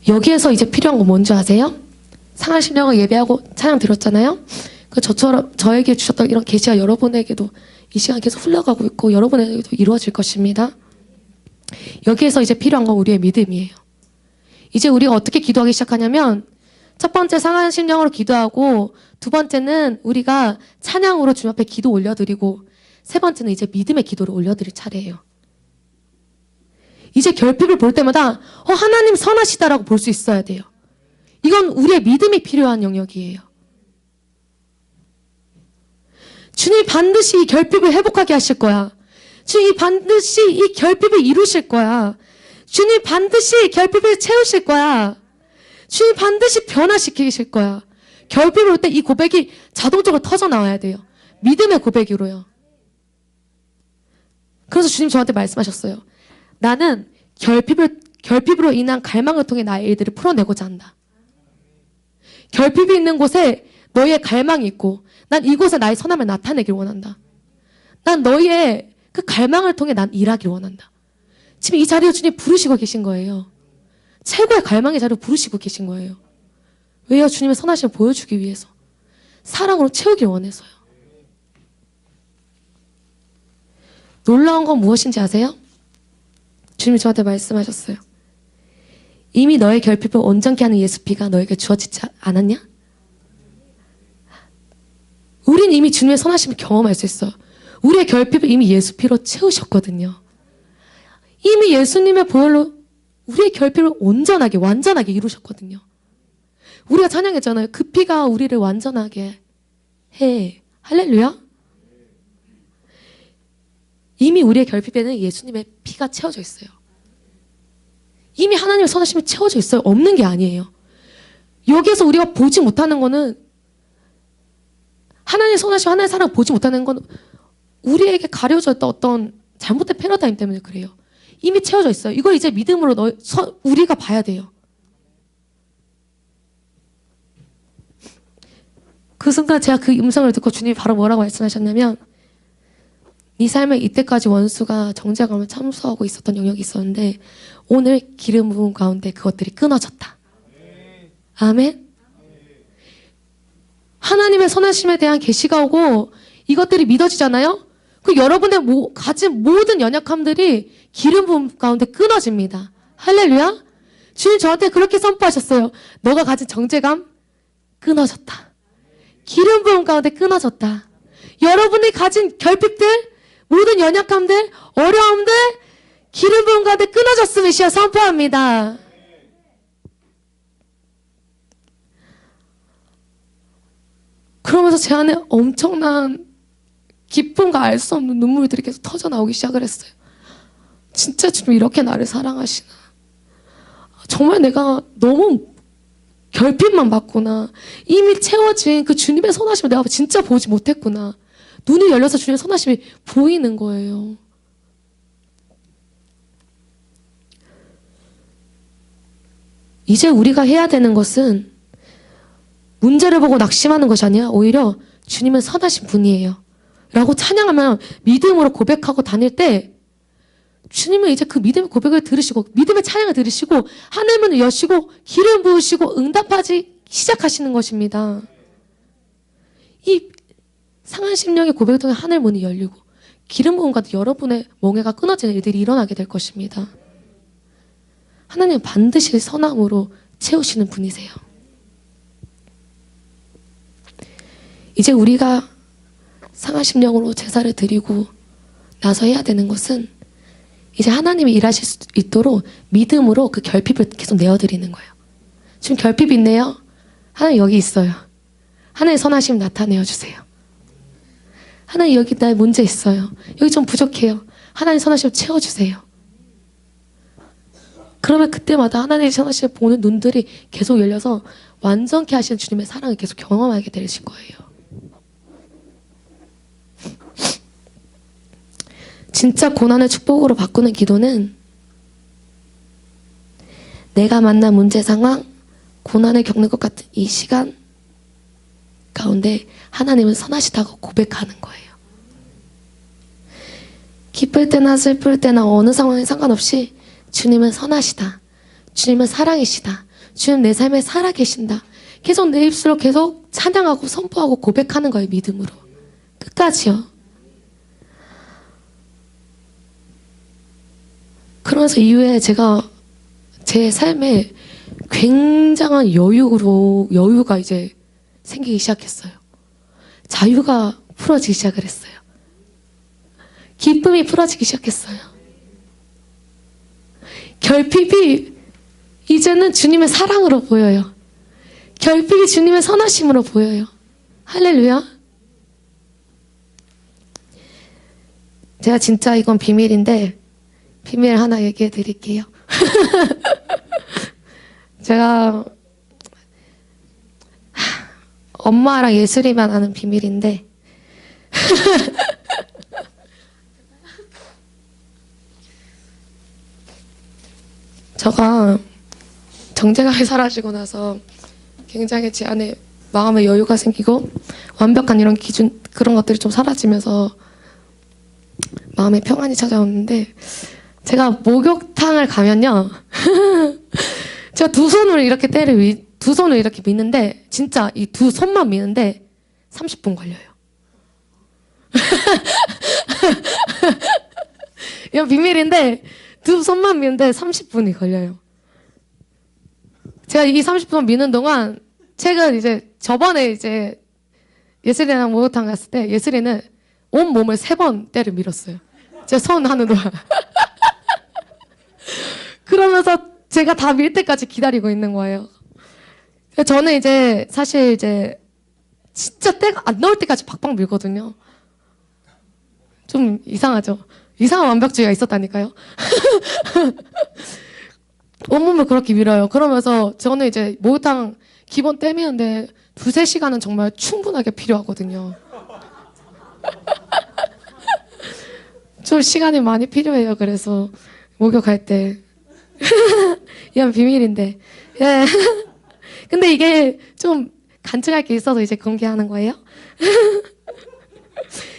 Speaker 1: 여기에서 이제 필요한 거 뭔지 아세요? 상한 심령을 예배하고 찬양 드렸잖아요. 그 저에게 주셨던 이런 계시가 여러분에게도 이 시간 계속 흘러가고 있고 여러분에게도 이루어질 것입니다. 여기에서 이제 필요한 건 우리의 믿음이에요. 이제 우리가 어떻게 기도하기 시작하냐면 첫 번째 상한 심령으로 기도하고 두 번째는 우리가 찬양으로 주님 앞에 기도 올려드리고 세 번째는 이제 믿음의 기도를 올려드릴 차례예요. 이제 결핍을 볼 때마다 하나님 선하시다라고 볼 수 있어야 돼요. 이건 우리의 믿음이 필요한 영역이에요. 주님이 반드시 이 결핍을 회복하게 하실 거야. 주님이 반드시 이 결핍을 이루실 거야. 주님이 반드시 결핍을 채우실 거야. 주님이 반드시 변화시키실 거야. 결핍을 올 때 이 고백이 자동적으로 터져 나와야 돼요. 믿음의 고백으로요. 그래서 주님 저한테 말씀하셨어요. 나는 결핍으로 인한 갈망을 통해 나의 일들을 풀어내고자 한다. 결핍이 있는 곳에 너희의 갈망이 있고 난 이곳에 나의 선함을 나타내길 원한다. 난 너희의 그 갈망을 통해 난 일하길 원한다. 지금 이 자리에 주님 부르시고 계신 거예요. 최고의 갈망의 자리로 부르시고 계신 거예요. 왜요? 주님의 선하심을 보여주기 위해서. 사랑으로 채우길 원해서요. 놀라운 건 무엇인지 아세요? 주님이 저한테 말씀하셨어요. 이미 너의 결핍을 온전케 하는 예수 피가 너에게 주어지지 않았냐? 우린 이미 주님의 선하심을 경험할 수 있어요. 우리의 결핍을 이미 예수 피로 채우셨거든요. 이미 예수님의 보혈로 우리의 결핍을 온전하게 완전하게 이루셨거든요. 우리가 찬양했잖아요. 그 피가 우리를 완전하게 해. 할렐루야. 이미 우리의 결핍에는 예수님의 피가 채워져 있어요. 이미 하나님의 선하심이 채워져 있어요. 없는 게 아니에요. 여기에서 우리가 보지 못하는 거는 하나님의 선하심, 하나님의 사랑을 보지 못하는 건 우리에게 가려져 있던 어떤 잘못된 패러다임 때문에 그래요. 이미 채워져 있어요. 이걸 이제 믿음으로 우리가 봐야 돼요. 그 순간 제가 그 음성을 듣고 주님이 바로 뭐라고 말씀하셨냐면, 네 삶에 이때까지 원수가 정죄감을 참수하고 있었던 영역이 있었는데 오늘 기름 부음 가운데 그것들이 끊어졌다. 아멘. 하나님의 선하심에 대한 계시가 오고 이것들이 믿어지잖아요. 그 여러분의 가진 모든 연약함들이 기름 부음 가운데 끊어집니다. 할렐루야. 주님 저한테 그렇게 선포하셨어요. 너가 가진 정죄감 끊어졌다. 기름 부음 가운데 끊어졌다. 여러분이 가진 결핍들, 모든 연약함들, 어려움들, 기름 부음 가운데 끊어졌음을 시야 선포합니다. 그러면서 제 안에 엄청난 기쁨과 알 수 없는 눈물들이 계속 터져 나오기 시작을 했어요. 진짜 주님 이렇게 나를 사랑하시나. 정말 내가 너무 결핍만 받구나. 이미 채워진 그 주님의 선하심을 내가 진짜 보지 못했구나. 눈이 열려서 주님의 선하심이 보이는 거예요. 이제 우리가 해야 되는 것은 문제를 보고 낙심하는 것이 아니라 오히려 주님은 선하신 분이에요 라고 찬양하면 믿음으로 고백하고 다닐 때 주님은 이제 그 믿음의 고백을 들으시고 믿음의 찬양을 들으시고 하늘문을 여시고 기름 부으시고 응답하지 시작하시는 것입니다. 이 상한 심령의 고백을 통해 하늘문이 열리고 기름 부음과 여러분의 멍에가 끊어지는 일들이 일어나게 될 것입니다. 하나님은 반드시 선함으로 채우시는 분이세요. 이제 우리가 상한 심령으로 제사를 드리고 나서 해야 되는 것은 이제 하나님이 일하실 수 있도록 믿음으로 그 결핍을 계속 내어드리는 거예요. 지금 결핍이 있네요. 하나님 여기 있어요. 하나님 선하심 나타내어 주세요. 하나님 여기 나의 문제 있어요. 여기 좀 부족해요. 하나님 선하심 채워주세요. 그러면 그때마다 하나님의 선하심을 보는 눈들이 계속 열려서 완전케 하시는 주님의 사랑을 계속 경험하게 되실 거예요. 진짜 고난을 축복으로 바꾸는 기도는 내가 만난 문제 상황, 고난을 겪는 것 같은 이 시간 가운데 하나님은 선하시다고 고백하는 거예요. 기쁠 때나 슬플 때나 어느 상황에 상관없이 주님은 선하시다. 주님은 사랑이시다. 주님 내 삶에 살아계신다. 계속 내 입술로 계속 찬양하고 선포하고 고백하는 거예요. 믿음으로. 끝까지요. 그러면서 이후에 제가 제 삶에 굉장한 여유가 이제 생기기 시작했어요. 자유가 풀어지기 시작을 했어요. 기쁨이 풀어지기 시작했어요. 결핍이 이제는 주님의 사랑으로 보여요. 결핍이 주님의 선하심으로 보여요. 할렐루야. 제가 진짜 이건 비밀인데 비밀 하나 얘기해 드릴게요. 제가 엄마랑 예술이만 아는 비밀인데 제가 정제감이 사라지고 나서 굉장히 제 안에 마음의 여유가 생기고 완벽한 이런 기준 그런 것들이 좀 사라지면서 마음의 평안이 찾아오는데 제가 목욕탕을 가면요 제가 두 손으로 이렇게 두 손을 이렇게 미는데 진짜 이 두 손만 미는데 30분 걸려요. 이건 비밀인데 두 손만 미는데 30분이 걸려요. 제가 이 30분 미는 동안 최근 이제 저번에 이제 예슬이랑 목욕탕 갔을 때 예슬이는 온 몸을 3번 때를 밀었어요. 제 손 하는 동안. 그러면서 제가 다 밀 때까지 기다리고 있는 거예요. 저는 이제 사실 이제 진짜 때가 안 나올 때까지 박박 밀거든요. 좀 이상하죠? 이상한 완벽주의가 있었다니까요. 온몸을 그렇게 밀어요. 그러면서 저는 이제 목욕탕 기본 땜이는데 2-3시간은 정말 충분하게 필요하거든요. 좀 시간이 많이 필요해요. 그래서 목욕할 때. 이건 비밀인데. 예. 근데 이게 좀 간증할 게 있어서 이제 공개하는 거예요.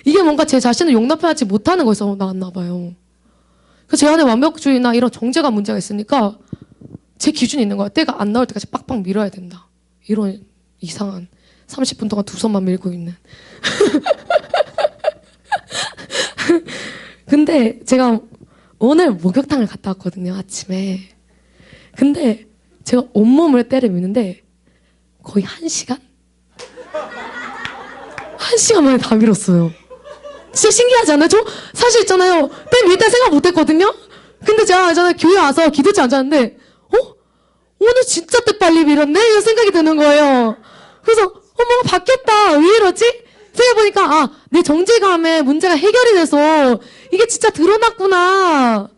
Speaker 1: 이게 뭔가 제 자신을 용납하지 못하는 거에서 나왔나 봐요. 그래서 제 안에 완벽주의나 이런 정제가 문제가 있으니까 제 기준이 있는 거야. 때가 안 나올 때까지 빡빡 밀어야 된다. 이런 이상한 30분 동안 두 손만 밀고 있는. 근데 제가 오늘 목욕탕을 갔다 왔거든요, 아침에. 근데 제가 온몸을 때를 미는데 거의 1시간? 1시간 만에 다 밀었어요. 진짜 신기하지 않아요? 저 사실 있잖아요. 때 밀 때 생각 못 했거든요? 근데 제가 있잖아요. 교회 와서 기도치 앉았는데, 오늘 진짜 때 빨리 밀었네? 이런 생각이 드는 거예요. 그래서, 뭔가 바뀌었다. 왜 이러지? 생각해보니까, 내 정제감에 문제가 해결이 돼서, 이게 진짜 드러났구나.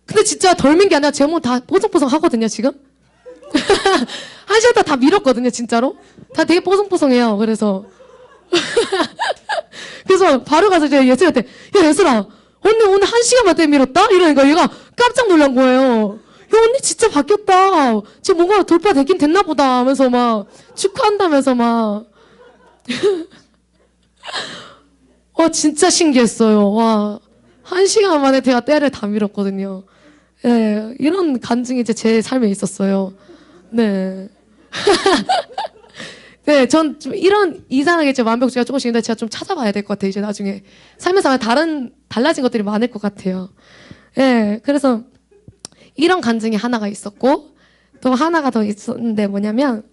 Speaker 1: 근데 진짜 덜 민 게 아니라 제 몸 다 뽀송뽀송 하거든요, 지금? 1시간 다 밀었거든요, 진짜로. 다 되게 뽀송뽀송해요, 그래서. 그래서 바로 가서 이제 예슬한테, 야, 예슬아, 언니 오늘 1시간 만에 밀었다? 이러니까 얘가 깜짝 놀란 거예요. 야, 언니 진짜 바뀌었다. 지금 뭔가 돌파되긴 됐나 보다 하면서 막 축하한다면서 막. 진짜 신기했어요. 와, 1시간 만에 제가 때를 다 밀었거든요. 예, 이런 간증이 이제 제 삶에 있었어요. 네. 네, 전 좀 이런 이상하게 제 완벽주의가 조금씩 있는데 제가 좀 찾아봐야 될 것 같아요. 이제 나중에 삶에서 달라진 것들이 많을 것 같아요. 예, 그래서 이런 간증이 하나가 있었고 또 하나가 더 있었는데 뭐냐면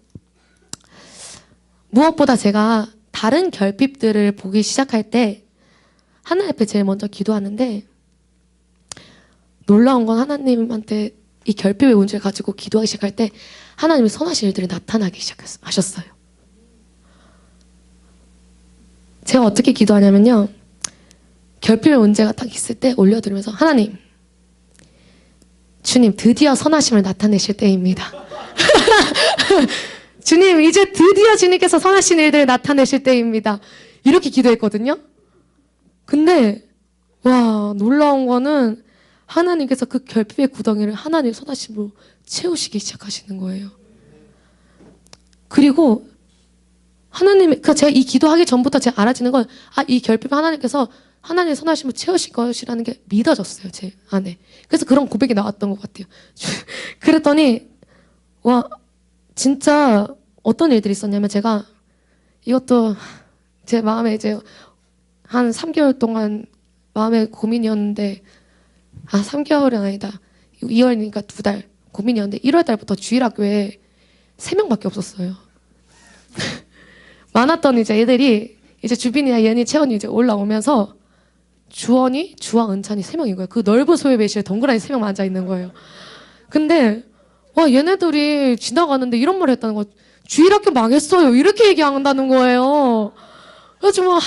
Speaker 1: 무엇보다 제가 다른 결핍들을 보기 시작할 때 하나님 앞에 제일 먼저 기도하는데 놀라운 건 하나님한테 이 결핍의 문제를 가지고 기도하기 시작할 때 하나님이 선하신 일들이 나타나기 시작하셨어요. 제가 어떻게 기도하냐면요. 결핍의 문제가 딱 있을 때 올려드리면서 하나님, 주님 드디어 선하심을 나타내실 때입니다. 주님 이제 드디어 주님께서 선하신 일들을 나타내실 때입니다. 이렇게 기도했거든요. 근데 와 놀라운 거는 하나님께서 그 결핍의 구덩이를 하나님의 선하심으로 채우시기 시작하시는 거예요. 그리고 제가 이 기도하기 전부터 제가 알아지는 건 이 결핍을 하나님께서 하나님의 선하심으로 채우실 것이라는 게 믿어졌어요, 제 안에. 그래서 그런 고백이 나왔던 것 같아요. 그랬더니 와 진짜 어떤 일들이 있었냐면 제가 이것도 제 마음에 이제 한 3개월 동안 마음에 고민이었는데 3개월은 아니다. 2월이니까 2달 고민이었는데 1월 달부터 주일학교에 3명밖에 없었어요. 많았던 이제 애들이 이제 주빈이나 예은이, 채원이 이제 올라오면서 주원이, 주와 은찬이 3명인 거예요. 그 넓은 소외 배실에 덩그러니 3명만 앉아 있는 거예요. 근데 와 얘네들이 지나가는데 이런 말을 했다는 거. 주일학교 망했어요. 이렇게 얘기한다는 거예요. 그래서 막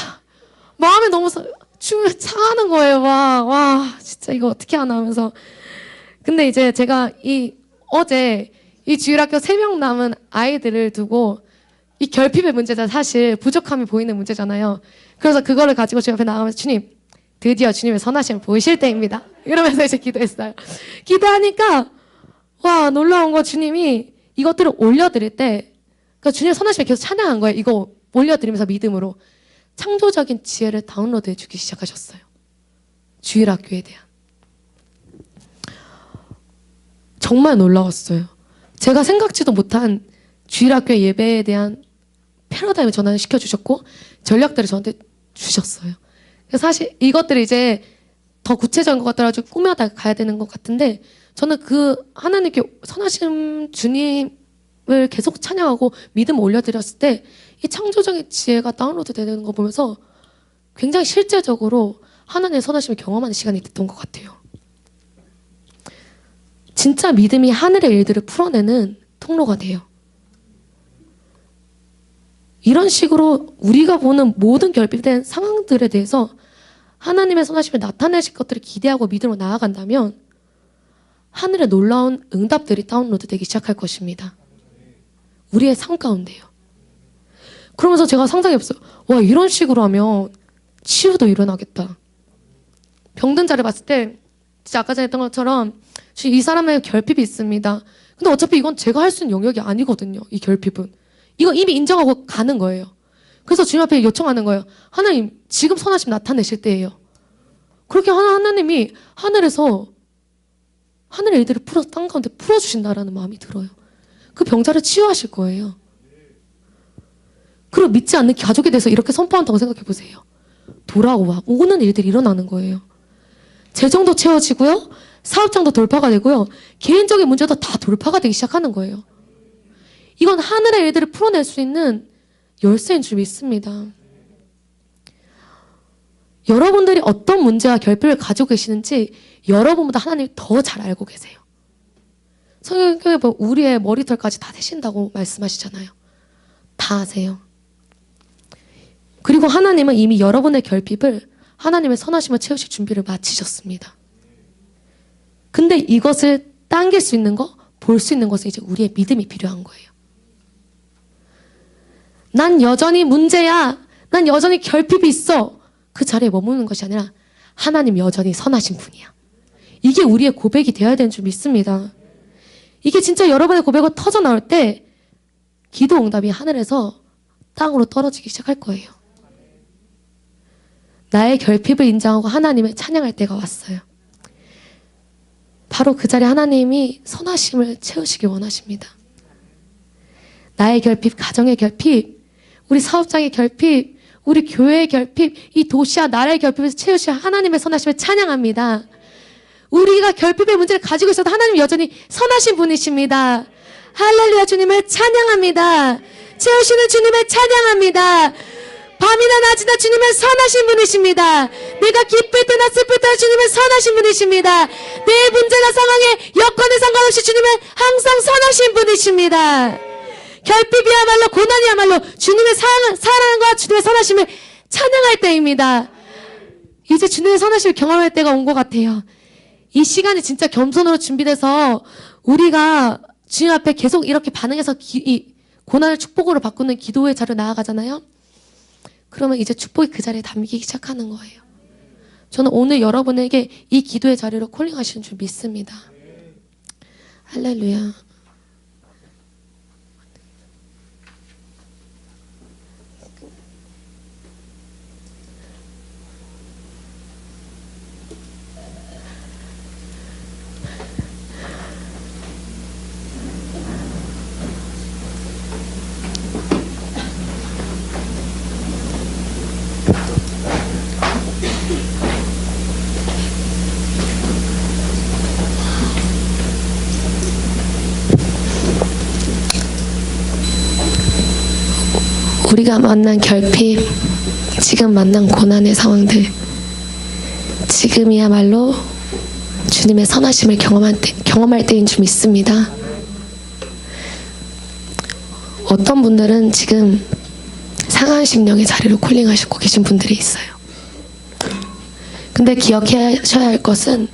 Speaker 1: 마음이 너무 상하는 거예요. 와 진짜 이거 어떻게 하나 하면서. 근데 이제 제가 어제 이 주일학교 3명 남은 아이들을 두고 이 결핍의 문제자 사실 부족함이 보이는 문제잖아요. 그래서 그거를 가지고 제 옆에 나가면서 주님 드디어 주님의 선하심을 보이실 때입니다. 이러면서 이제 기도했어요. 기도하니까 와 놀라운 거 주님이 이것들을 올려드릴 때 그러니까 주님의 선하심을 계속 찬양한 거예요. 이거 올려드리면서 믿음으로 창조적인 지혜를 다운로드해 주기 시작하셨어요. 주일학교에 대한. 정말 놀라웠어요. 제가 생각지도 못한 주일학교 예배에 대한 패러다임을 전환을 시켜주셨고 전략들을 저한테 주셨어요. 그래서 사실 이것들이 이제 더 구체적인 것들 아주 꾸며다 가야 되는 것 같은데 저는 그 하나님께 선하신 주님을 계속 찬양하고 믿음 올려드렸을 때 이 창조적인 지혜가 다운로드 되는 거 보면서 굉장히 실제적으로 하나님의 선하심을 경험하는 시간이 됐던 것 같아요. 진짜 믿음이 하늘의 일들을 풀어내는 통로가 돼요. 이런 식으로 우리가 보는 모든 결핍된 상황들에 대해서 하나님의 선하심을 나타내실 것들을 기대하고 믿음으로 나아간다면 하늘의 놀라운 응답들이 다운로드 되기 시작할 것입니다. 우리의 삶 가운데요. 그러면서 제가 상상해봤어요. 와 이런 식으로 하면 치유도 일어나겠다. 병든 자를 봤을 때 진짜 아까 전에 했던 것처럼 이 사람의 결핍이 있습니다. 근데 어차피 이건 제가 할 수 있는 영역이 아니거든요. 이 결핍은. 이거 이미 인정하고 가는 거예요. 그래서 주님 앞에 요청하는 거예요. 하나님, 지금 선하심 나타내실 때예요. 그렇게 하나님이 하늘에서 하늘의 일들을 풀어서 땅 가운데 풀어주신다라는 마음이 들어요. 그 병자를 치유하실 거예요. 그리고 믿지 않는 가족에 대해서 이렇게 선포한다고 생각해 보세요. 돌아와 오는 일들이 일어나는 거예요. 재정도 채워지고요. 사업장도 돌파가 되고요. 개인적인 문제도 다 돌파가 되기 시작하는 거예요. 이건 하늘의 일들을 풀어낼 수 있는 열쇠인 줄 믿습니다. 여러분들이 어떤 문제와 결핍을 가지고 계시는지 여러분보다 하나님이 더 잘 알고 계세요. 성경에 보면 우리의 머리털까지 다 세신다고 말씀하시잖아요. 다 아세요. 그리고 하나님은 이미 여러분의 결핍을 하나님의 선하심을 채우실 준비를 마치셨습니다. 근데 이것을 당길 수 있는 거, 볼 수 있는 것은 이제 우리의 믿음이 필요한 거예요. 난 여전히 문제야. 난 여전히 결핍이 있어. 그 자리에 머무는 것이 아니라 하나님 여전히 선하신 분이야. 이게 우리의 고백이 되어야 되는 줄 믿습니다. 이게 진짜 여러분의 고백이 터져 나올 때 기도 응답이 하늘에서 땅으로 떨어지기 시작할 거예요. 나의 결핍을 인정하고 하나님을 찬양할 때가 왔어요. 바로 그 자리에 하나님이 선하심을 채우시길 원하십니다. 나의 결핍, 가정의 결핍, 우리 사업장의 결핍, 우리 교회의 결핍, 이 도시와 나라의 결핍에서 채우실 하나님의 선하심을 찬양합니다. 우리가 결핍의 문제를 가지고 있어도 하나님 여전히 선하신 분이십니다. 할렐루야, 주님을 찬양합니다. 채우시는 주님을 찬양합니다. 밤이나 낮이나 주님은 선하신 분이십니다. 내가 기쁠 때나 슬플 때나 주님은 선하신 분이십니다. 내 문제나 상황에 여건에 상관없이 주님은 항상 선하신 분이십니다. 결핍이야말로 고난이야말로 주님의 사랑과 주님의 선하심을 찬양할 때입니다. 이제 주님의 선하심을 경험할 때가 온 것 같아요. 이 시간이 진짜 겸손으로 준비돼서 우리가 주님 앞에 계속 이렇게 반응해서 이 고난을 축복으로 바꾸는 기도의 자리로 나아가잖아요. 그러면 이제 축복이 그 자리에 담기기 시작하는 거예요. 저는 오늘 여러분에게 이 기도의 자리로 콜링하시는 줄 믿습니다. 할렐루야. 우리가 만난 결핍, 지금 만난 고난의 상황들, 지금이야말로 주님의 선하심을 경험할 때인 줄 믿습니다. 어떤 분들은 지금 상한 심령의 자리로 콜링하시고 계신 분들이 있어요. 근데 기억하셔야 할 것은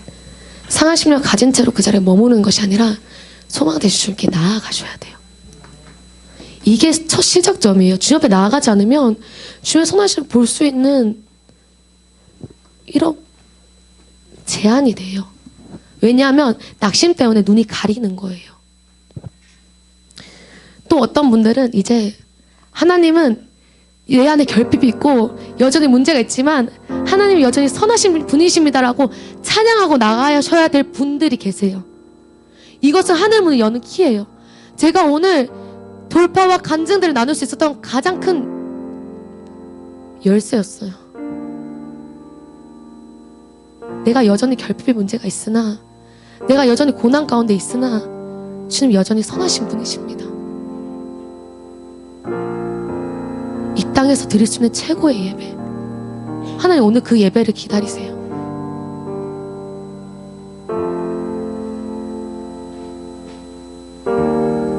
Speaker 1: 상한 심령 가진 채로 그 자리에 머무는 것이 아니라 소망 되실 주님께 나아가셔야 돼요. 이게 첫 시작점이에요. 주님 앞에 나아가지 않으면 주님의 선하심을 볼 수 있는 이런 제한이 돼요. 왜냐하면 낙심 때문에 눈이 가리는 거예요. 또 어떤 분들은 이제 하나님은 내 안에 결핍이 있고 여전히 문제가 있지만 하나님이 여전히 선하신 분이십니다라고 찬양하고 나가셔야 될 분들이 계세요. 이것은 하늘 문을 여는 키예요. 제가 오늘 돌파와 간증들을 나눌 수 있었던 가장 큰 열쇠였어요. 내가 여전히 결핍의 문제가 있으나, 내가 여전히 고난 가운데 있으나 주님 여전히 선하신 분이십니다. 이 땅에서 드릴 수 있는 최고의 예배, 하나님 오늘 그 예배를 기다리세요.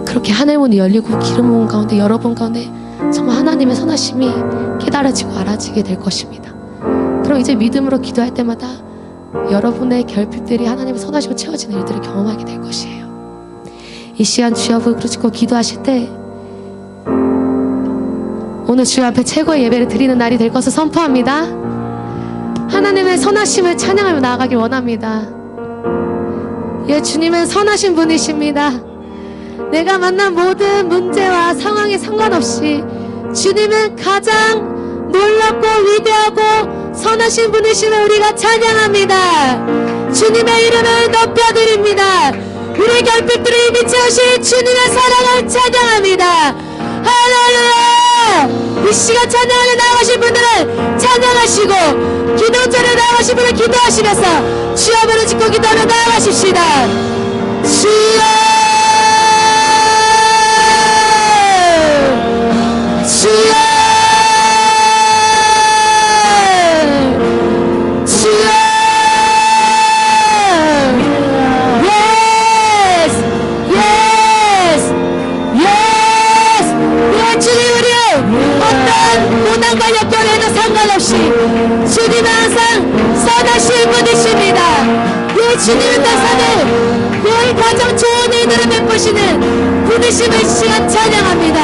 Speaker 1: 그렇게 하늘문이 열리고 기름 부은 가운데 여러분 가운데 정말 하나님의 선하심이 깨달아지고 알아지게 될 것입니다. 그럼 이제 믿음으로 기도할 때마다 여러분의 결핍들이 하나님의 선하심을 채워지는 일들을 경험하게 될 것이에요. 이 시간 주여 앞을 부르짖고 기도하실 때 오늘 주여 앞에 최고의 예배를 드리는 날이 될 것을 선포합니다. 하나님의 선하심을 찬양하며 나아가길 원합니다. 예, 주님은 선하신 분이십니다. 내가 만난 모든 문제와 상황에 상관없이 주님은 가장 놀랍고 위대하고 선하신 분이심을 우리가 찬양합니다. 주님의 이름을 높여드립니다. 우리 결핍들을 이미 채우신 주님의 사랑을 찬양합니다. 할렐루야! 이 시간 찬양하러 나가신 분들은 찬양하시고, 기도자를 나가신 분은 기도하시면서 주여 부르 짓고 기도하며 나아가십시다. 주여, 주여, 주여. Yes, yes, yes. 예, 주님, 우리의 어떤 고난과 역경에도 상관없이 주님은 항상 선하신 분이십니다. 예, 주님은 나사는 예, 가장 좋은 일들을 베푸시는 분이심을 시간 찬양합니다.